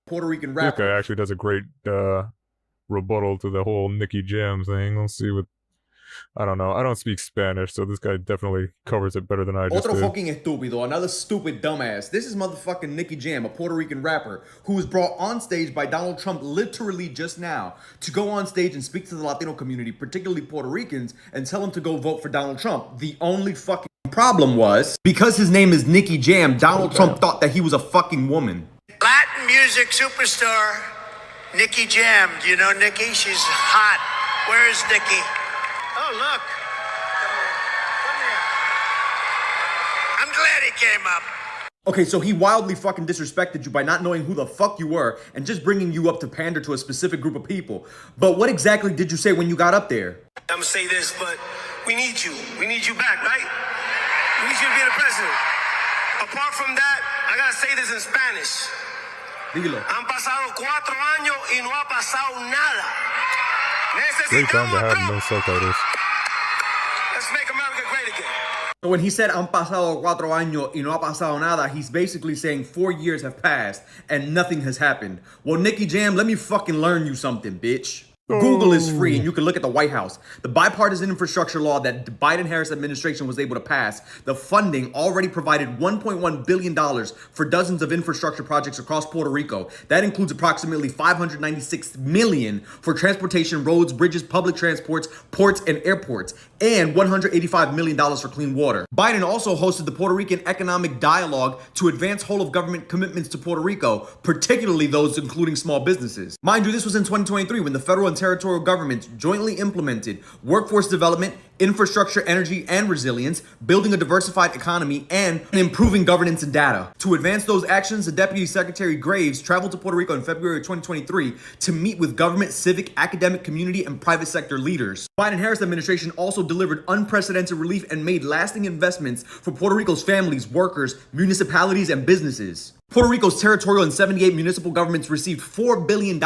Puerto Rican rapper. This guy actually does a great rebuttal to the whole Nicky Jam thing. Let's see what... I don't know. I don't speak Spanish, so this guy definitely covers it better than I just Otro did. fucking estúpido, another stupid dumbass. This is motherfucking Nicky Jam, a Puerto Rican rapper, who was brought on stage by Donald Trump literally just now to go on stage and speak to the Latino community, particularly Puerto Ricans, and tell them to go vote for Donald Trump, the only fucking problem was, because his name is Nicky Jam, Donald Trump thought that he was a fucking woman. Latin music superstar, Nicky Jam. Do you know Nicky? She's hot. Where is Nicky? Oh, look. I'm glad he came up. Okay, so he wildly fucking disrespected you by not knowing who the fuck you were and just bringing you up to pander to a specific group of people. But what exactly did you say when you got up there? I'm gonna say this, but we need you. We need you back, right? We need you to be the president. Apart from that, I gotta say this in Spanish. Dilo. Han pasado 4 años y no ha pasado nada. Great time to Necesitamos a have Trump. no subtitles. Let's make America great again. So when he said, han pasado 4 años y no ha pasado nada, he's basically saying 4 years have passed and nothing has happened. Well, Nicky Jam, let me fucking learn you something, bitch. Google is free and you can look at the White House. The bipartisan infrastructure law that the Biden-Harris administration was able to pass, the funding already provided $1.1 billion for dozens of infrastructure projects across Puerto Rico. That includes approximately $596 million for transportation, roads, bridges, public transports, ports, and airports, and $185 million for clean water. Biden also hosted the Puerto Rican Economic Dialogue to advance whole-of-government commitments to Puerto Rico, particularly those including small businesses. Mind you, this was in 2023 when the federal and territorial governments jointly implemented workforce development, infrastructure, energy, and resilience, building a diversified economy, and improving governance and data. To advance those actions, the Deputy Secretary Graves traveled to Puerto Rico in February 2023 to meet with government, civic, academic, community, and private sector leaders. The Biden-Harris administration also delivered unprecedented relief and made lasting investments for Puerto Rico's families, workers, municipalities, and businesses. Puerto Rico's territorial and 78 municipal governments received $4 billion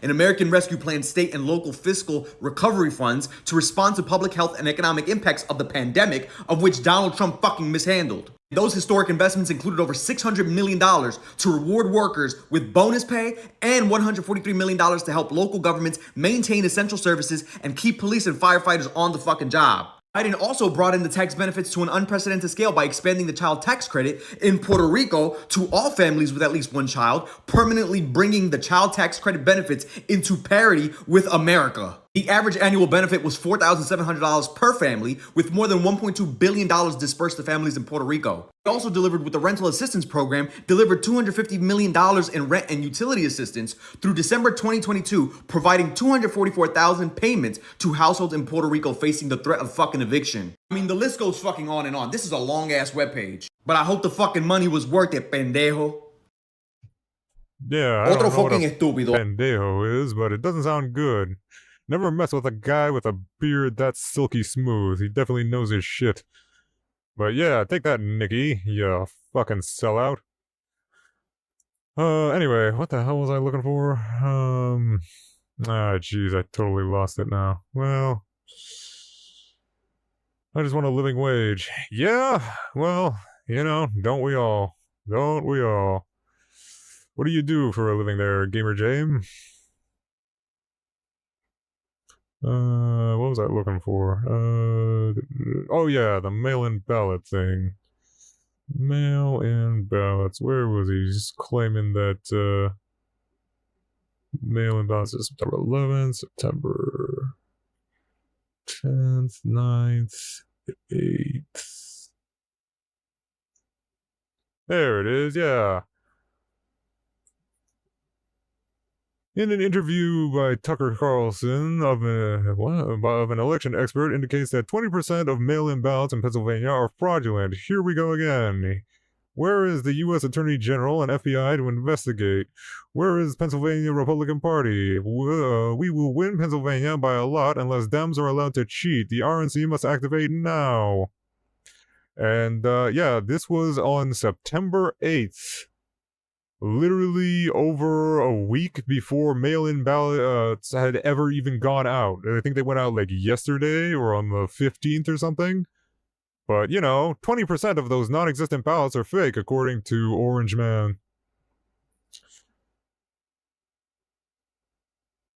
in American Rescue Plan state and local fiscal recovery funds to respond to public health and economic impacts of the pandemic, of which Donald Trump fucking mishandled. Those historic investments included over $600 million to reward workers with bonus pay and $143 million to help local governments maintain essential services and keep police and firefighters on the fucking job. Biden also brought in the tax benefits to an unprecedented scale by expanding the child tax credit in Puerto Rico to all families with at least one child, permanently bringing the child tax credit benefits into parity with America. The average annual benefit was $4,700 per family, with more than $1.2 billion dispersed to families in Puerto Rico. It also delivered with the rental assistance program, delivered $250 million in rent and utility assistance through December 2022, providing 244,000 payments to households in Puerto Rico facing the threat of fucking eviction. I mean, the list goes fucking on and on. This is a long-ass webpage. But I hope the fucking money was worth it, pendejo. Yeah, I Otro don't know what fucking a estúpido. pendejo is, but it doesn't sound good. Never mess with a guy with a beard that silky smooth. He definitely knows his shit. But yeah, take that, Nicky, you fucking sellout. Anyway, what the hell was I looking for? Jeez, I totally lost it now. Well, I just want a living wage. Yeah, well, you know, don't we all? Don't we all? What do you do for a living there, Gamer Jame? What was I looking for? Oh yeah, the mail-in ballot thing. Mail-in ballots. Where was he? He's claiming that, mail-in ballots is September 11th, September 10th, 9th, 8th. There it is, yeah. In an interview by Tucker Carlson of an election expert indicates that 20% of mail-in ballots in Pennsylvania are fraudulent. Here we go again. Where is the U.S. Attorney General and FBI to investigate? Where is Pennsylvania Republican Party? We will win Pennsylvania by a lot unless Dems are allowed to cheat. The RNC must activate now. And yeah, this was on September 8th. Literally over a week before mail-in ballots had ever even gone out. I think they went out like yesterday or on the 15th or something. But, you know, 20% of those non-existent ballots are fake, according to Orange Man.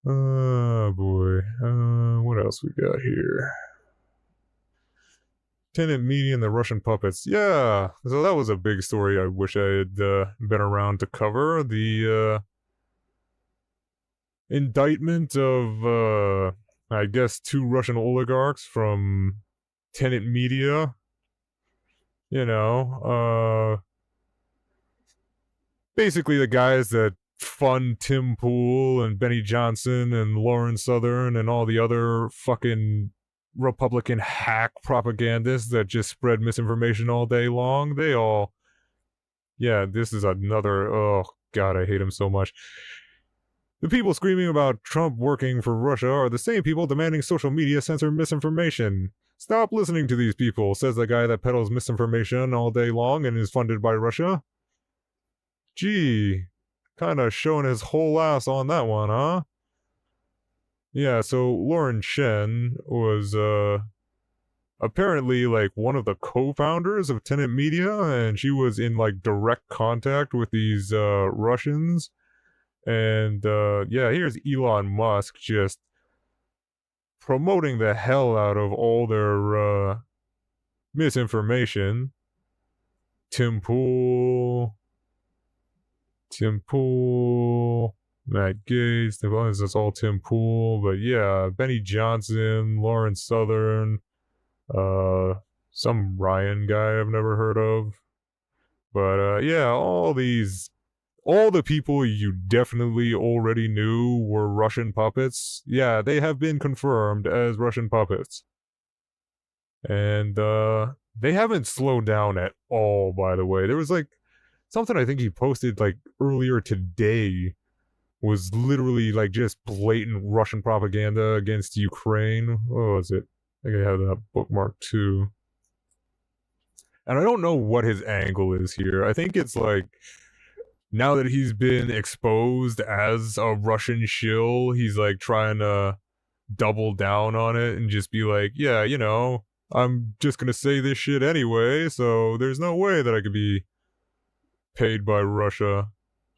Oh, boy. What else we got here? Tenant meeting and the Russian puppets. Yeah, so that was a big story I wish I had been around to cover. The indictment of, I guess, 2 Russian oligarchs from Tenant Media. You know, basically the guys that fund Tim Pool and Benny Johnson and Lauren Southern and all the other fucking Republican hack propagandists that just spread misinformation all day long, they all, yeah, this is another, oh god, I hate him so much. The people screaming about Trump working for Russia are the same people demanding social media censor misinformation. Stop listening to these people, says the guy that peddles misinformation all day long and is funded by Russia. Gee, kinda showing his whole ass on that one, huh? Yeah, so Lauren Chen was, apparently, like, one of the co-founders of Tenet Media, and she was in, like, direct contact with these, Russians. And, yeah, here's Elon Musk just promoting the hell out of all their, misinformation. Tim Pool, Matt Gaetz, that's all Tim Pool, but yeah, Benny Johnson, Lauren Southern, some Ryan guy I've never heard of. But, yeah, all the people you definitely already knew were Russian puppets, yeah, they have been confirmed as Russian puppets. And, they haven't slowed down at all, by the way. There was, like, something I think he posted, like, earlier today was literally, like, just blatant Russian propaganda against Ukraine. What was it? I think I have that bookmarked, too. And I don't know what his angle is here. I think it's, like, now that he's been exposed as a Russian shill, he's, like, trying to double down on it and just be like, yeah, you know, I'm just gonna say this shit anyway, so there's no way that I could be paid by Russia.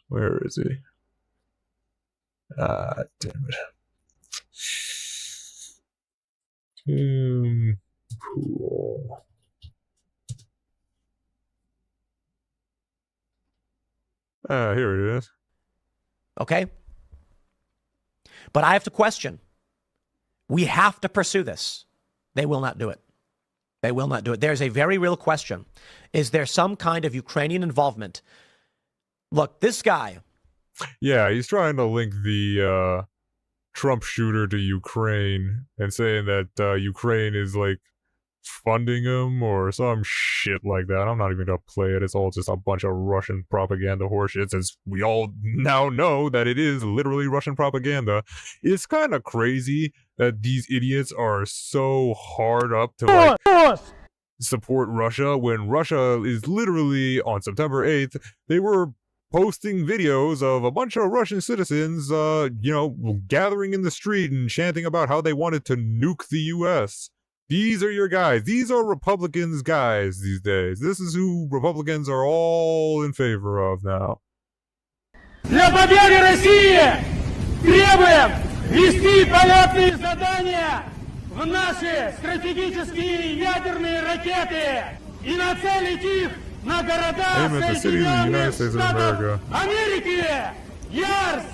Where is he? Ah, damn it. Tim Pool. Ah, here it is. Okay? But I have to question. We have to pursue this. They will not do it. They will not do it. There's a very real question. Is there some kind of Ukrainian involvement? Look, this guy. Yeah, he's trying to link the Trump shooter to Ukraine and saying that Ukraine is like funding him or some shit like that. I'm not even gonna play it. It's all just a bunch of Russian propaganda horseshit, since we all now know that it is literally Russian propaganda. It's kind of crazy that these idiots are so hard up to like support Russia when Russia is literally on September 8th, they were posting videos of a bunch of Russian citizens, you know, gathering in the street and chanting about how they wanted to nuke the US. These are your guys. These are Republicans' guys these days. This is who Republicans are all in favor of now. Для победы России требуем ввести полетные задания в наши стратегические ядерные ракеты и нацелить их на города Соединенных Штатов Америки. Ярс,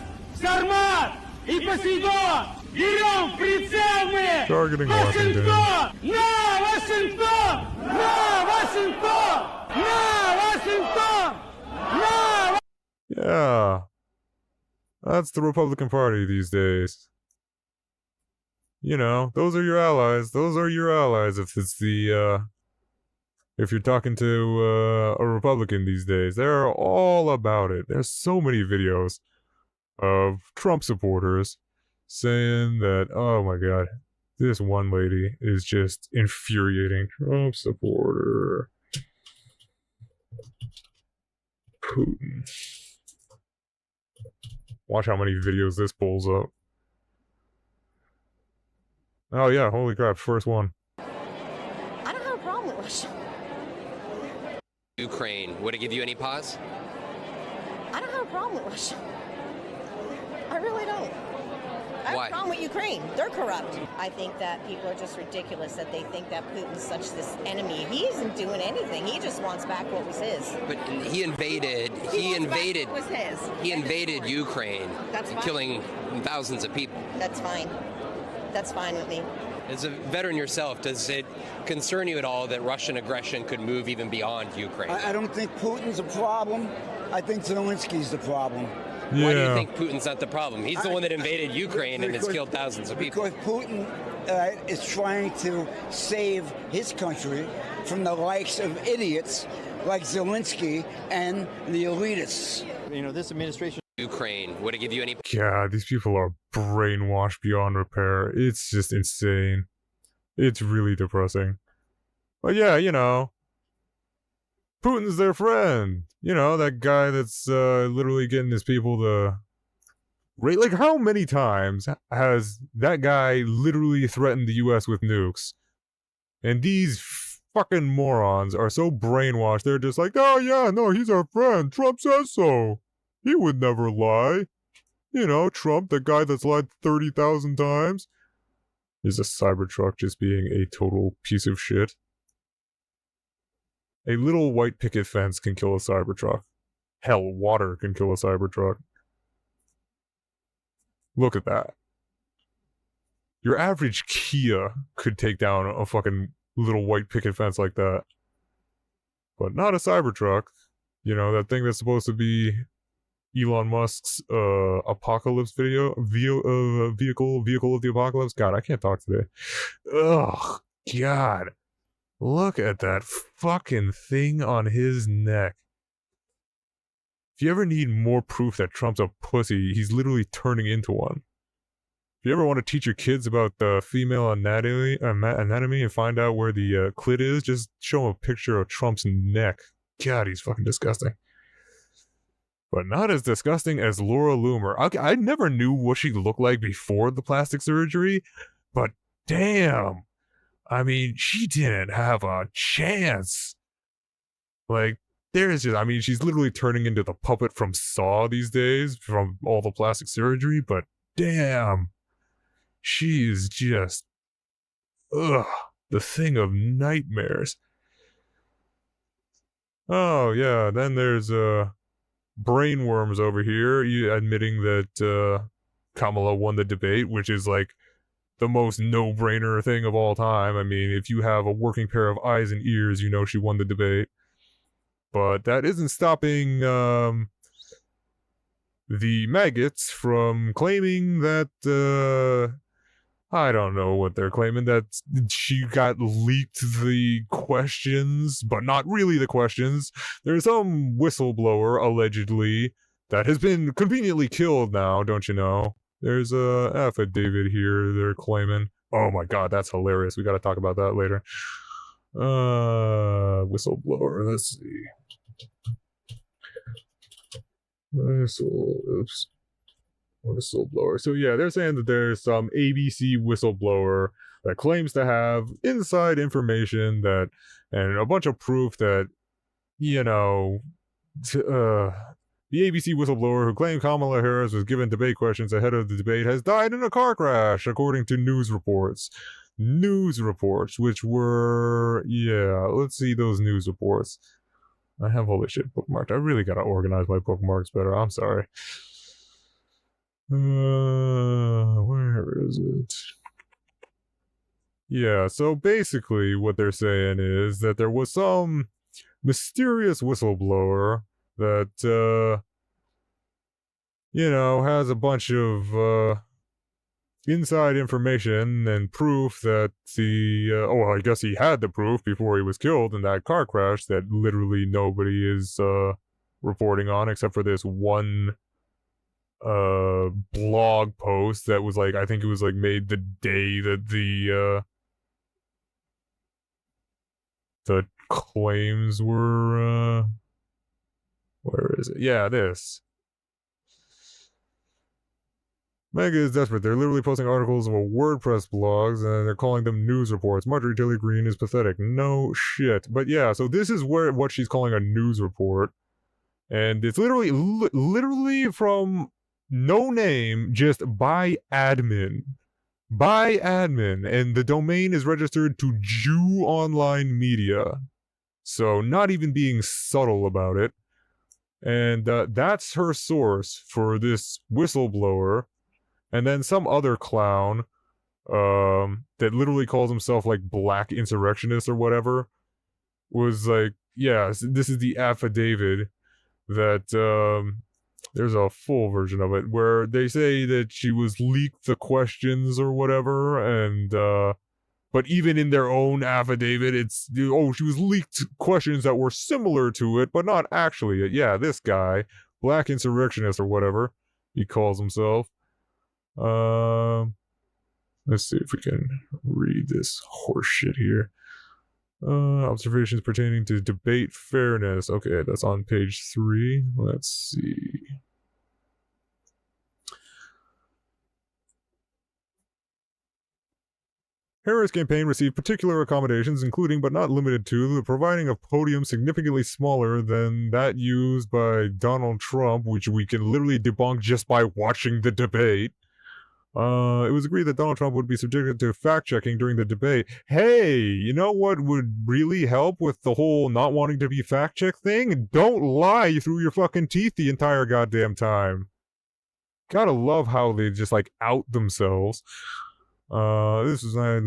Сармат и Посейдон. Берем прицел мы! Вашингтон! На Вашингтон! На Вашингтон! На Вашингton! На! Yeah. That's the Republican Party these days. You know, those are your allies. Those are your allies if it's the, if you're talking to, a Republican these days. They're all about it. There's so many videos of Trump supporters saying that, oh my god, this one lady is just infuriating. Trump supporter. Putin. Watch how many videos this pulls up. Oh yeah, holy crap, first one. I don't have a problem with Russia. Ukraine, would it give you any pause? I don't have a problem with Russia. I really don't. I have Why? a problem with Ukraine. They're corrupt. I think that people are just ridiculous that they think that Putin's such this enemy. He isn't doing anything. He just wants back what was his. But he invaded. He invaded. What was his. He invaded Ukraine, That's fine. killing thousands of people. That's fine. That's fine with me. As a veteran yourself, does it concern you at all that Russian aggression could move even beyond Ukraine? I don't think Putin's a problem. I think Zelensky's the problem. Yeah. Why do you think Putin's not the problem? He's the one that invaded Ukraine and has killed thousands of people. Because Putin is trying to save his country from the likes of idiots like Zelensky and the elitists. You know, this administration... Ukraine, would it give you any... God, these people are brainwashed beyond repair. It's just insane. It's really depressing. But yeah, you know, Putin's their friend. You know, that guy that's literally getting his people to... Right, like, how many times has that guy literally threatened the US with nukes? And these fucking morons are so brainwashed, they're just like, oh yeah, no, he's our friend. Trump says so. He would never lie. You know, Trump, the guy that's lied 30,000 times, is a Cybertruck just being a total piece of shit. A little white picket fence can kill a Cybertruck. Hell, water can kill a Cybertruck. Look at that. Your average Kia could take down a fucking little white picket fence like that. But not a Cybertruck. You know, that thing that's supposed to be Elon Musk's apocalypse vehicle of the apocalypse. God, I can't talk today. Ugh, God. Look at that fucking thing on his neck. If you ever need more proof that Trump's a pussy, he's literally turning into one. If you ever want to teach your kids about the female anatomy and find out where the clit is, just show them a picture of Trump's neck. God, he's fucking disgusting. But not as disgusting as Laura Loomer. I never knew what she looked like before the plastic surgery, but damn. I mean, she didn't have a chance. Like, there's just, I mean, she's literally turning into the puppet from Saw these days from all the plastic surgery, but damn. She is just, ugh, the thing of nightmares. Oh, yeah, then there's, Brainworms over here, admitting that Kamala won the debate, which is like the most no-brainer thing of all time. I mean, if you have a working pair of eyes and ears, you know she won the debate. But that isn't stopping the maggots from claiming that I don't know what they're claiming, that she got leaked the questions, but not really the questions. There's some whistleblower, allegedly, that has been conveniently killed now, don't you know? There's a affidavit here they're claiming. Oh my god, that's hilarious. We gotta talk about that later. Whistleblower, let's see. Whistleblower. So yeah, they're saying that there's some ABC whistleblower that claims to have inside information that, and a bunch of proof that, you know, the ABC whistleblower who claimed Kamala Harris was given debate questions ahead of the debate has died in a car crash, according to news reports. News reports, which were, yeah, let's see those news reports. I have all this shit bookmarked. I really gotta organize my bookmarks better. I'm sorry. Where is it? Yeah, so basically what they're saying is that there was some mysterious whistleblower that, you know, has a bunch of, inside information and proof that I guess he had the proof before he was killed in that car crash that literally nobody is, reporting on except for this one blog post that was like, I think it was like made the day that the claims were where is it? Yeah, this. Mega is desperate. They're literally posting articles of WordPress blogs and they're calling them news reports. Marjorie Taylor Greene is pathetic. No shit. But yeah, so this is what she's calling a news report. And it's literally from no name, just by admin. By admin. And the domain is registered to Jew Online Media. So not even being subtle about it. And that's her source for this whistleblower. And then some other clown that that literally calls himself like black insurrectionist or whatever, was like, yeah, this is the affidavit that there's a full version of it where they say that she was leaked the questions or whatever, and but even in their own affidavit, it's, oh, she was leaked questions that were similar to it, but not actually it. Yeah, this guy, black insurrectionist or whatever he calls himself. Let's see if we can read this horse shit here. Observations pertaining to debate fairness. Okay, that's on page 3. Let's see. Harris' campaign received particular accommodations, including but not limited to the providing of podium significantly smaller than that used by Donald Trump, which we can literally debunk just by watching the debate. It was agreed that Donald Trump would be subjected to fact-checking during the debate. Hey, you know what would really help with the whole not wanting to be fact-checked thing? Don't lie through your fucking teeth the entire goddamn time. Gotta love how they just, like, out themselves. This is not,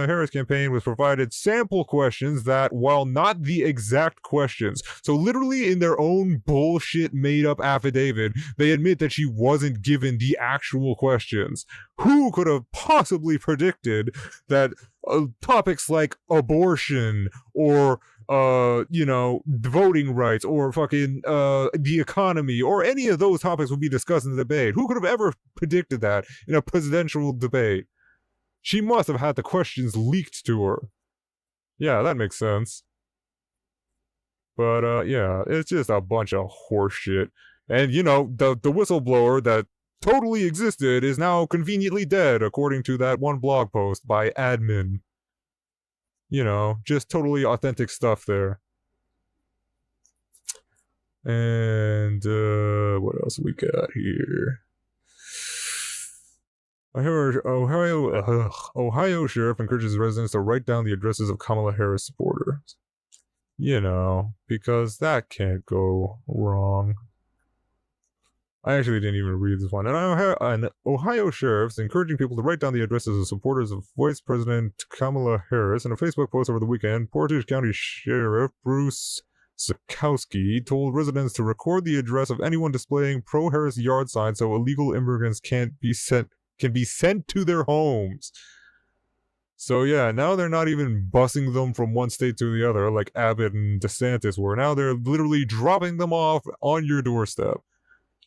Harris' campaign was provided sample questions that, while not the exact questions, so literally in their own bullshit made-up affidavit, they admit that she wasn't given the actual questions. Who could have possibly predicted that topics like abortion or voting rights or fucking the economy or any of those topics would be discussed in the debate? Who could have ever predicted that in a presidential debate? She must have had the questions leaked to her. Yeah, that makes sense. But yeah, it's just a bunch of horse shit. And the whistleblower that totally existed is now conveniently dead, according to that one blog post by admin. Just totally authentic stuff there. And what else we got here? Ohio sheriff encourages residents to write down the addresses of Kamala Harris supporters. Because that can't go wrong. I actually didn't even read this one. And Ohio sheriffs encouraging people to write down the addresses of supporters of Vice President Kamala Harris. In a Facebook post over the weekend, Portage County Sheriff Bruce Sikowski told residents to record the address of anyone displaying pro-Harris yard signs so illegal immigrants can be sent to their homes. So yeah, now they're not even busing them from one state to the other like Abbott and DeSantis were. Now they're literally dropping them off on your doorstep.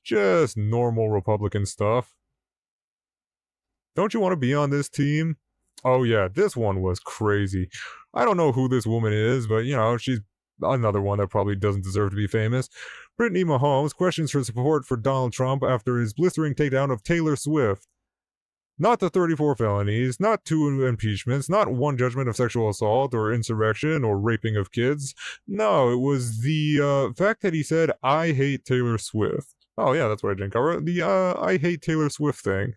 Just normal Republican stuff. Don't you want to be on this team? Oh yeah, this one was crazy. I don't know who this woman is, but she's another one that probably doesn't deserve to be famous. Brittany Mahomes questions her support for Donald Trump after his blistering takedown of Taylor Swift. Not the 34 felonies, not 2 impeachments, not 1 judgment of sexual assault or insurrection or raping of kids. No, it was the fact that he said, "I hate Taylor Swift." Oh yeah, that's what I didn't cover. The I hate Taylor Swift thing.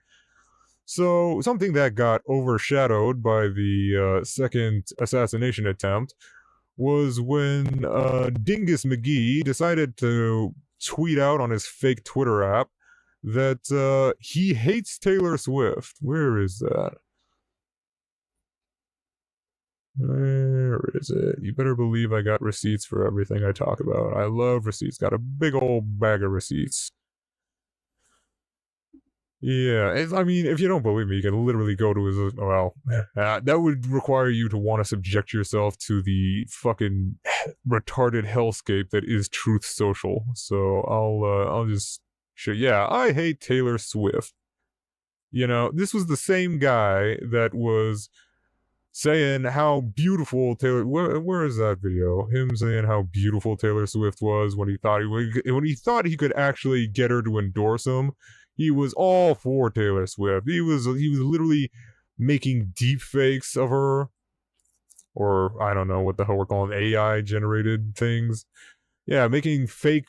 So something that got overshadowed by the second assassination attempt was when Dingus McGee decided to tweet out on his fake Twitter app that he hates Taylor Swift. Where is that? Where is it? You better believe I got receipts for everything I talk about. I love receipts. Got a big old bag of receipts. Yeah, I mean, if you don't believe me, you can literally go to his... Well, that would require you to want to subject yourself to the fucking retarded hellscape that is Truth Social. So I'll just... Sure, yeah, I hate Taylor Swift. This was the same guy that was saying how beautiful Taylor... Where is that video? Him saying how beautiful Taylor Swift was when he thought he could actually get her to endorse him. He was all for Taylor Swift. He was literally making deep fakes of her. Or, I don't know what the hell we're calling AI-generated things. Yeah, making fake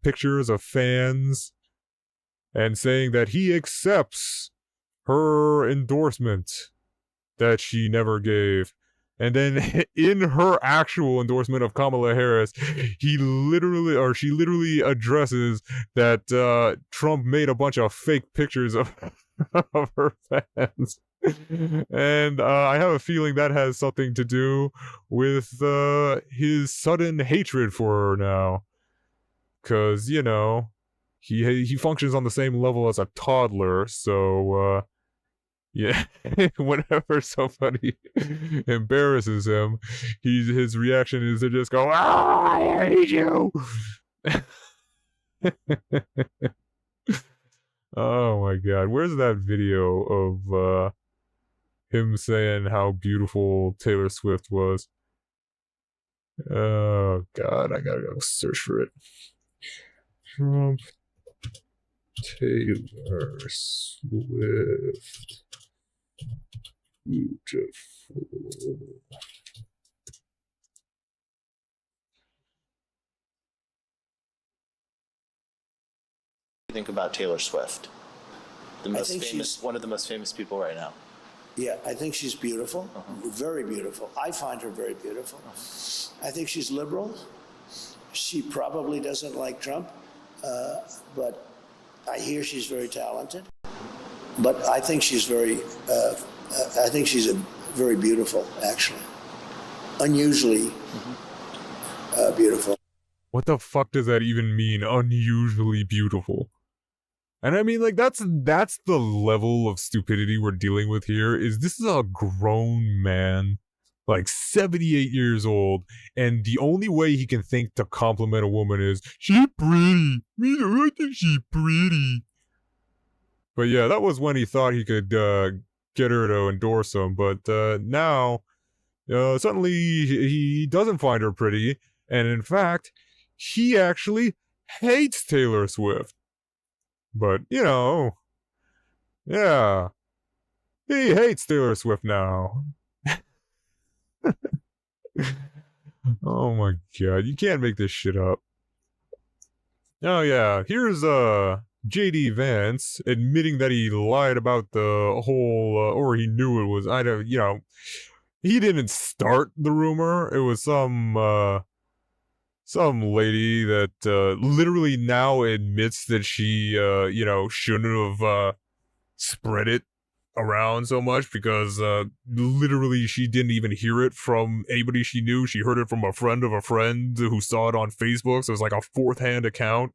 pictures of fans and saying that he accepts her endorsement that she never gave. And then in her actual endorsement of Kamala Harris, she literally addresses that Trump made a bunch of fake pictures of her fans. And I have a feeling that has something to do with his sudden hatred for her now. Because, you know, he functions on the same level as a toddler, so, yeah, whenever somebody embarrasses him, his reaction is to just go, "Ah, I hate you!" Oh my god, where's that video of him saying how beautiful Taylor Swift was? Oh god, I gotta go search for it. Trump Taylor Swift beautiful. Think about Taylor Swift, one of the most famous people right now. Yeah, I think she's beautiful, very beautiful. I find her very beautiful. I think she's liberal. She probably doesn't like Trump, but I hear she's very talented. But I think she's very beautiful, actually. Unusually beautiful. What the fuck does that even mean? Unusually beautiful. And I mean, like, that's the level of stupidity we're dealing with here. This is a grown man, like 78 years old, and the only way he can think to compliment a woman is, "She's pretty. I think she's pretty." But yeah, that was when he thought he could get her to endorse him. But now, suddenly he doesn't find her pretty, and in fact, he actually hates Taylor Swift. But, you know, yeah, he hates Taylor Swift now. Oh my god, you can't make this shit up. Oh yeah, here's JD Vance admitting that he lied about the whole, or he knew it was, he didn't start the rumor. It was some lady that literally now admits that she, shouldn't have spread it around so much because literally she didn't even hear it from anybody she knew. She heard it from a friend of a friend who saw it on Facebook, so it was like a fourth-hand account.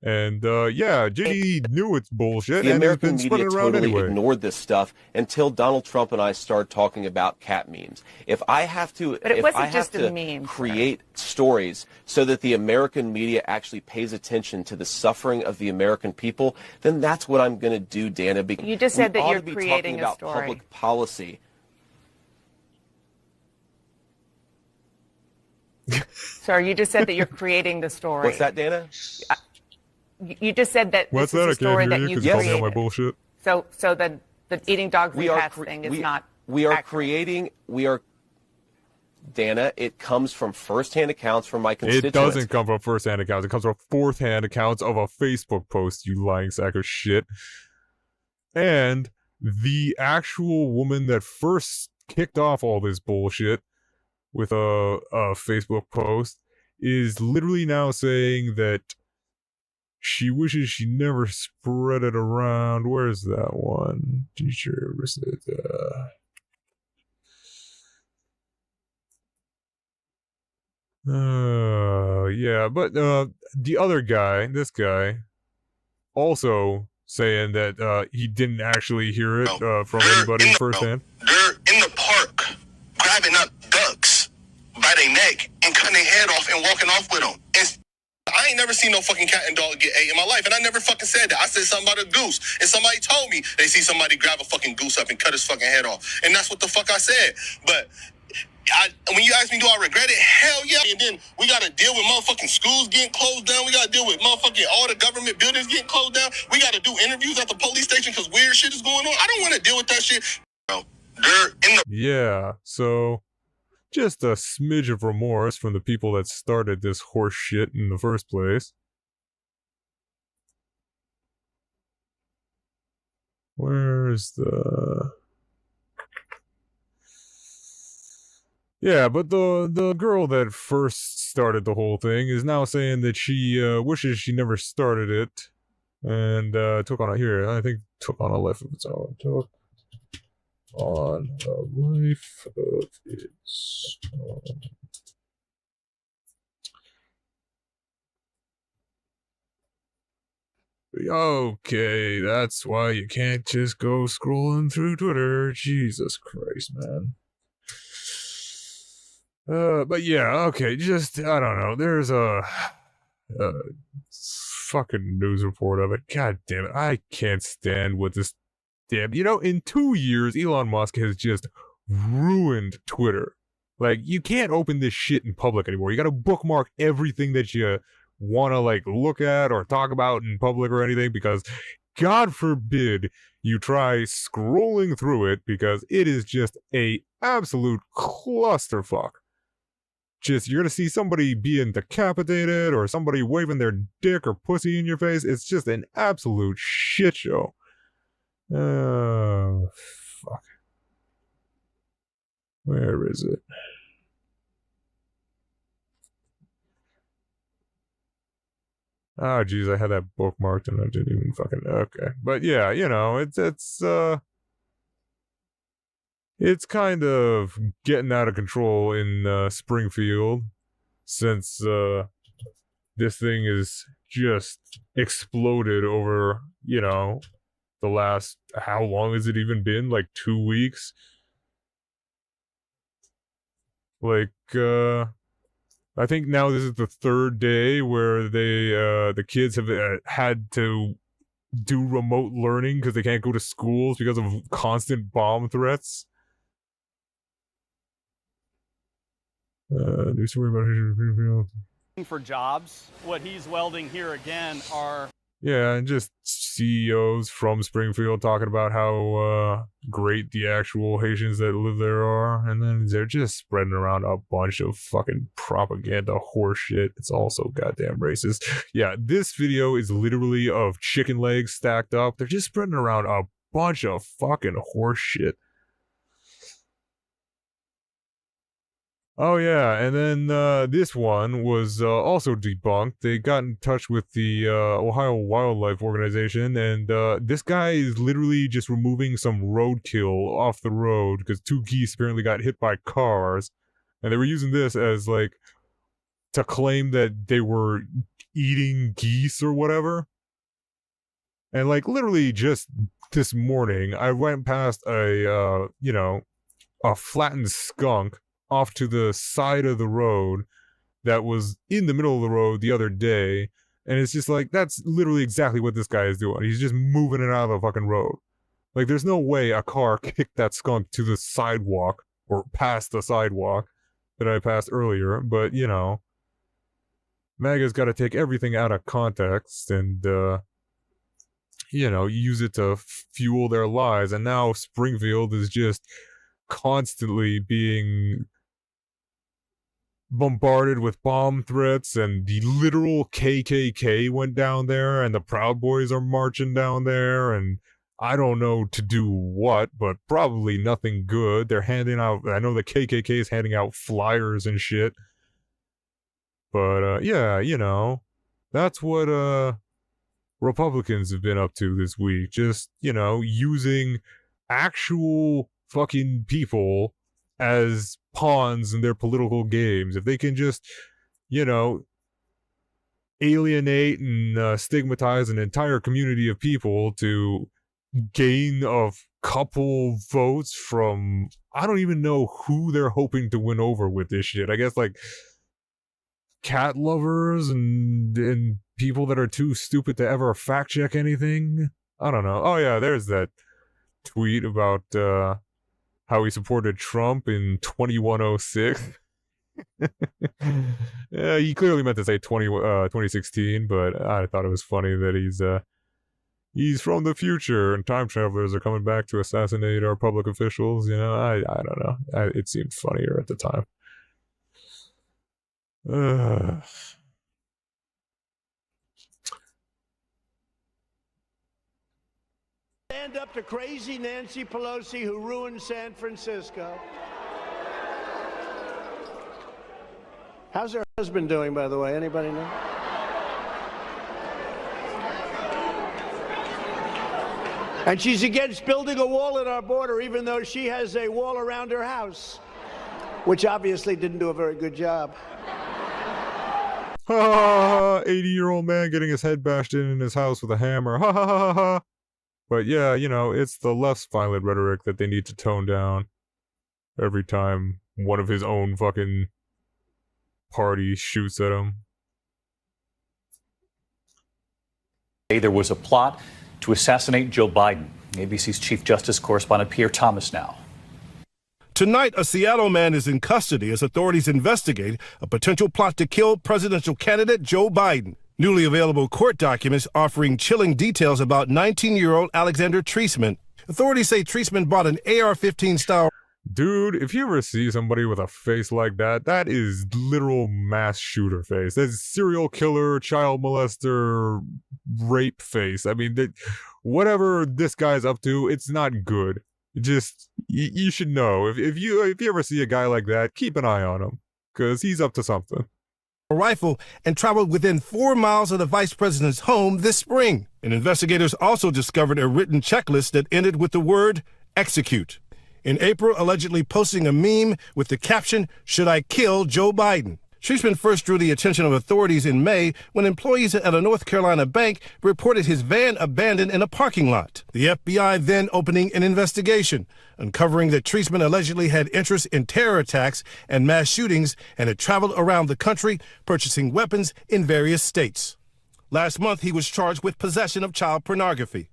And yeah, JD knew it's bullshit, The and he's American been media spreading it around totally anyway. ignored this stuff until Donald Trump and I started talking about cat memes. If I have to, But it if wasn't I have just a to meme, create stories so that the American media actually pays attention to the suffering of the American people, then that's what I'm going to do, Dana. You just said We that ought you're to be creating talking a about story. public policy. Sir, you just said that you're creating the story. What's that, Dana? You just said that What's this that? I is a story can't hear that you you because you called me on my created. bullshit. So the eating dogs and cats thing is not Dana, it comes from first-hand accounts from my constituents. It doesn't come from first-hand accounts. It comes from fourth-hand accounts of a Facebook post, you lying sack of shit. And the actual woman that first kicked off all this bullshit with a Facebook post is literally now saying that she wishes she never spread it around. Where's that one? Teacher, yeah, but the other guy, this guy, also saying that he didn't actually hear it from anybody firsthand. They're in the park grabbing up ducks by their neck and cutting their head off and walking off with them. And I ain't never seen no fucking cat and dog get ate in my life, and I never fucking said that. I said something about a goose, and somebody told me they see somebody grab a fucking goose up and cut his fucking head off, and that's what the fuck I said. But when you ask me, do I regret it? Hell yeah. And then we got to deal with motherfucking schools getting closed down. We got to deal with motherfucking all the government buildings getting closed down. We got to do interviews at the police station because weird shit is going on. I don't want to deal with that shit. Bro, they're in the... Yeah, so just a smidge of remorse from the people that started this horse shit in the first place. Where's the... Yeah, but the girl that first started the whole thing is now saying that she wishes she never started it, and took on a left of its own. on a life of its own. Okay, that's why you can't just go scrolling through Twitter. Jesus Christ, man. But yeah, okay, just, I don't know, there's a fucking news report of it. God damn it, I can't stand what this damn, in 2 years, Elon Musk has just ruined Twitter. Like, you can't open this shit in public anymore. You gotta bookmark everything that you want to, like, look at or talk about in public or anything, because God forbid you try scrolling through it, because it is just a absolute clusterfuck. Just, you're gonna see somebody being decapitated or somebody waving their dick or pussy in your face. It's just an absolute shit show. Oh, fuck. Where is it? Oh, geez, I had that bookmarked and I didn't even fucking... Okay. But yeah, it's kind of getting out of control in Springfield, since this thing is just exploded over, the last... How long has it even been? Like 2 weeks? Like, I think now this is the third day where the kids have had to do remote learning because they can't go to schools because of constant bomb threats. News story about Haitian for jobs. What he's welding here again are... Yeah, and just CEOs from Springfield talking about how great the actual Haitians that live there are, and then they're just spreading around a bunch of fucking propaganda horseshit. It's also goddamn racist. Yeah, this video is literally of chicken legs stacked up. They're just spreading around a bunch of fucking horseshit. Oh yeah, and then this one was also debunked. They got in touch with the Ohio Wildlife Organization, and this guy is literally just removing some roadkill off the road because 2 geese apparently got hit by cars, and they were using this as, like, to claim that they were eating geese or whatever. And, like, literally just this morning, I went past a flattened skunk off to the side of the road that was in the middle of the road the other day, and it's just like, that's literally exactly what this guy is doing. He's just moving it out of the fucking road. Like, there's no way a car kicked that skunk to the sidewalk, or past the sidewalk that I passed earlier, but, MAGA's gotta take everything out of context and, use it to fuel their lies, and now Springfield is just constantly being bombarded with bomb threats, and the literal KKK went down there, and the Proud Boys are marching down there, and I don't know to do what, but probably nothing good. They're handing out, I know the KKK is handing out flyers and shit, but yeah, that's what Republicans have been up to this week, just, using actual fucking people as pawns in their political games. If they can just, alienate and stigmatize an entire community of people to gain a couple votes from, I don't even know who they're hoping to win over with this shit. I guess, like, cat lovers and people that are too stupid to ever fact check anything. I don't know. Oh yeah, there's that tweet about how he supported Trump in 2106. Yeah, he clearly meant to say 2016, but I thought it was funny that he's from the future and time travelers are coming back to assassinate our public officials. I don't know. It seemed funnier at the time. Stand up to crazy Nancy Pelosi, who ruined San Francisco. How's her husband doing, by the way? Anybody know? And she's against building a wall at our border, even though she has a wall around her house, which obviously didn't do a very good job. 80-year-old man getting his head bashed in his house with a hammer. Ha ha ha ha ha. But yeah, you know, it's the left's violent rhetoric that they need to tone down every time one of his own fucking party shoots at him. There was a plot to assassinate Joe Biden. ABC's Chief Justice correspondent Pierre Thomas now. Tonight, a Seattle man is in custody as authorities investigate a potential plot to kill presidential candidate Joe Biden. Newly available court documents offering chilling details about 19-year-old Alexander Treisman. Authorities say Treisman bought an AR-15 style. Dude, if you ever see somebody with a face like that, that is literal mass shooter face. That's serial killer, child molester, rape face. I mean, whatever this guy's up to, it's not good. Just, you should know. If you ever see a guy like that, keep an eye on him, because he's up to something. A rifle and traveled within 4 miles of the vice president's home this spring. And investigators also discovered a written checklist that ended with the word execute. In April, allegedly posting a meme with the caption, "Should I kill Joe Biden?" Treisman first drew the attention of authorities in May when employees at a North Carolina bank reported his van abandoned in a parking lot. The FBI then opening an investigation, uncovering that Treisman allegedly had interest in terror attacks and mass shootings and had traveled around the country purchasing weapons in various states. Last month, he was charged with possession of child pornography.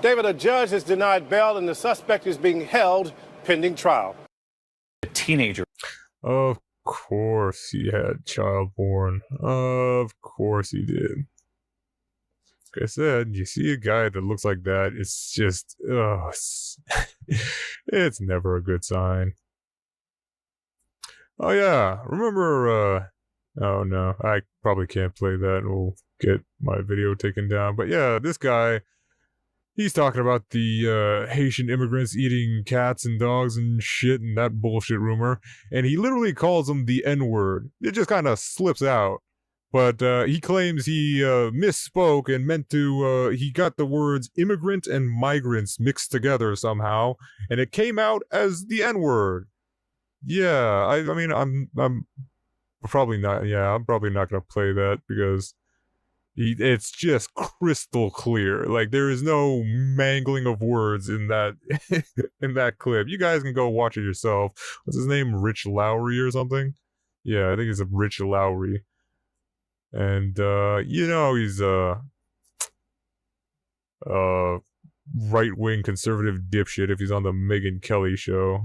David, a judge has denied bail and the suspect is being held pending trial. A teenager. Of course he had child porn. Of course he did. Like I said, you see a guy that looks like that, it's just, it's never a good sign. Oh yeah, remember, oh no, I probably can't play that, we'll get my video taken down. But yeah, this guy, he's talking about the Haitian immigrants eating cats and dogs and shit and that bullshit rumor. And he literally calls them the N-word. It just kind of slips out. But he claims he misspoke and meant to, he got the words immigrant and migrants mixed together somehow. And it came out as the N-word. Yeah, I mean, I'm probably not, yeah, I'm probably not going to play that because it's just crystal clear. Like, there is no mangling of words in that in that clip. You guys can go watch it yourself. What's his name? Rich Lowry or something? Yeah, I think it's a Rich Lowry. And you know, he's right-wing conservative dipshit if he's on the Megyn Kelly show.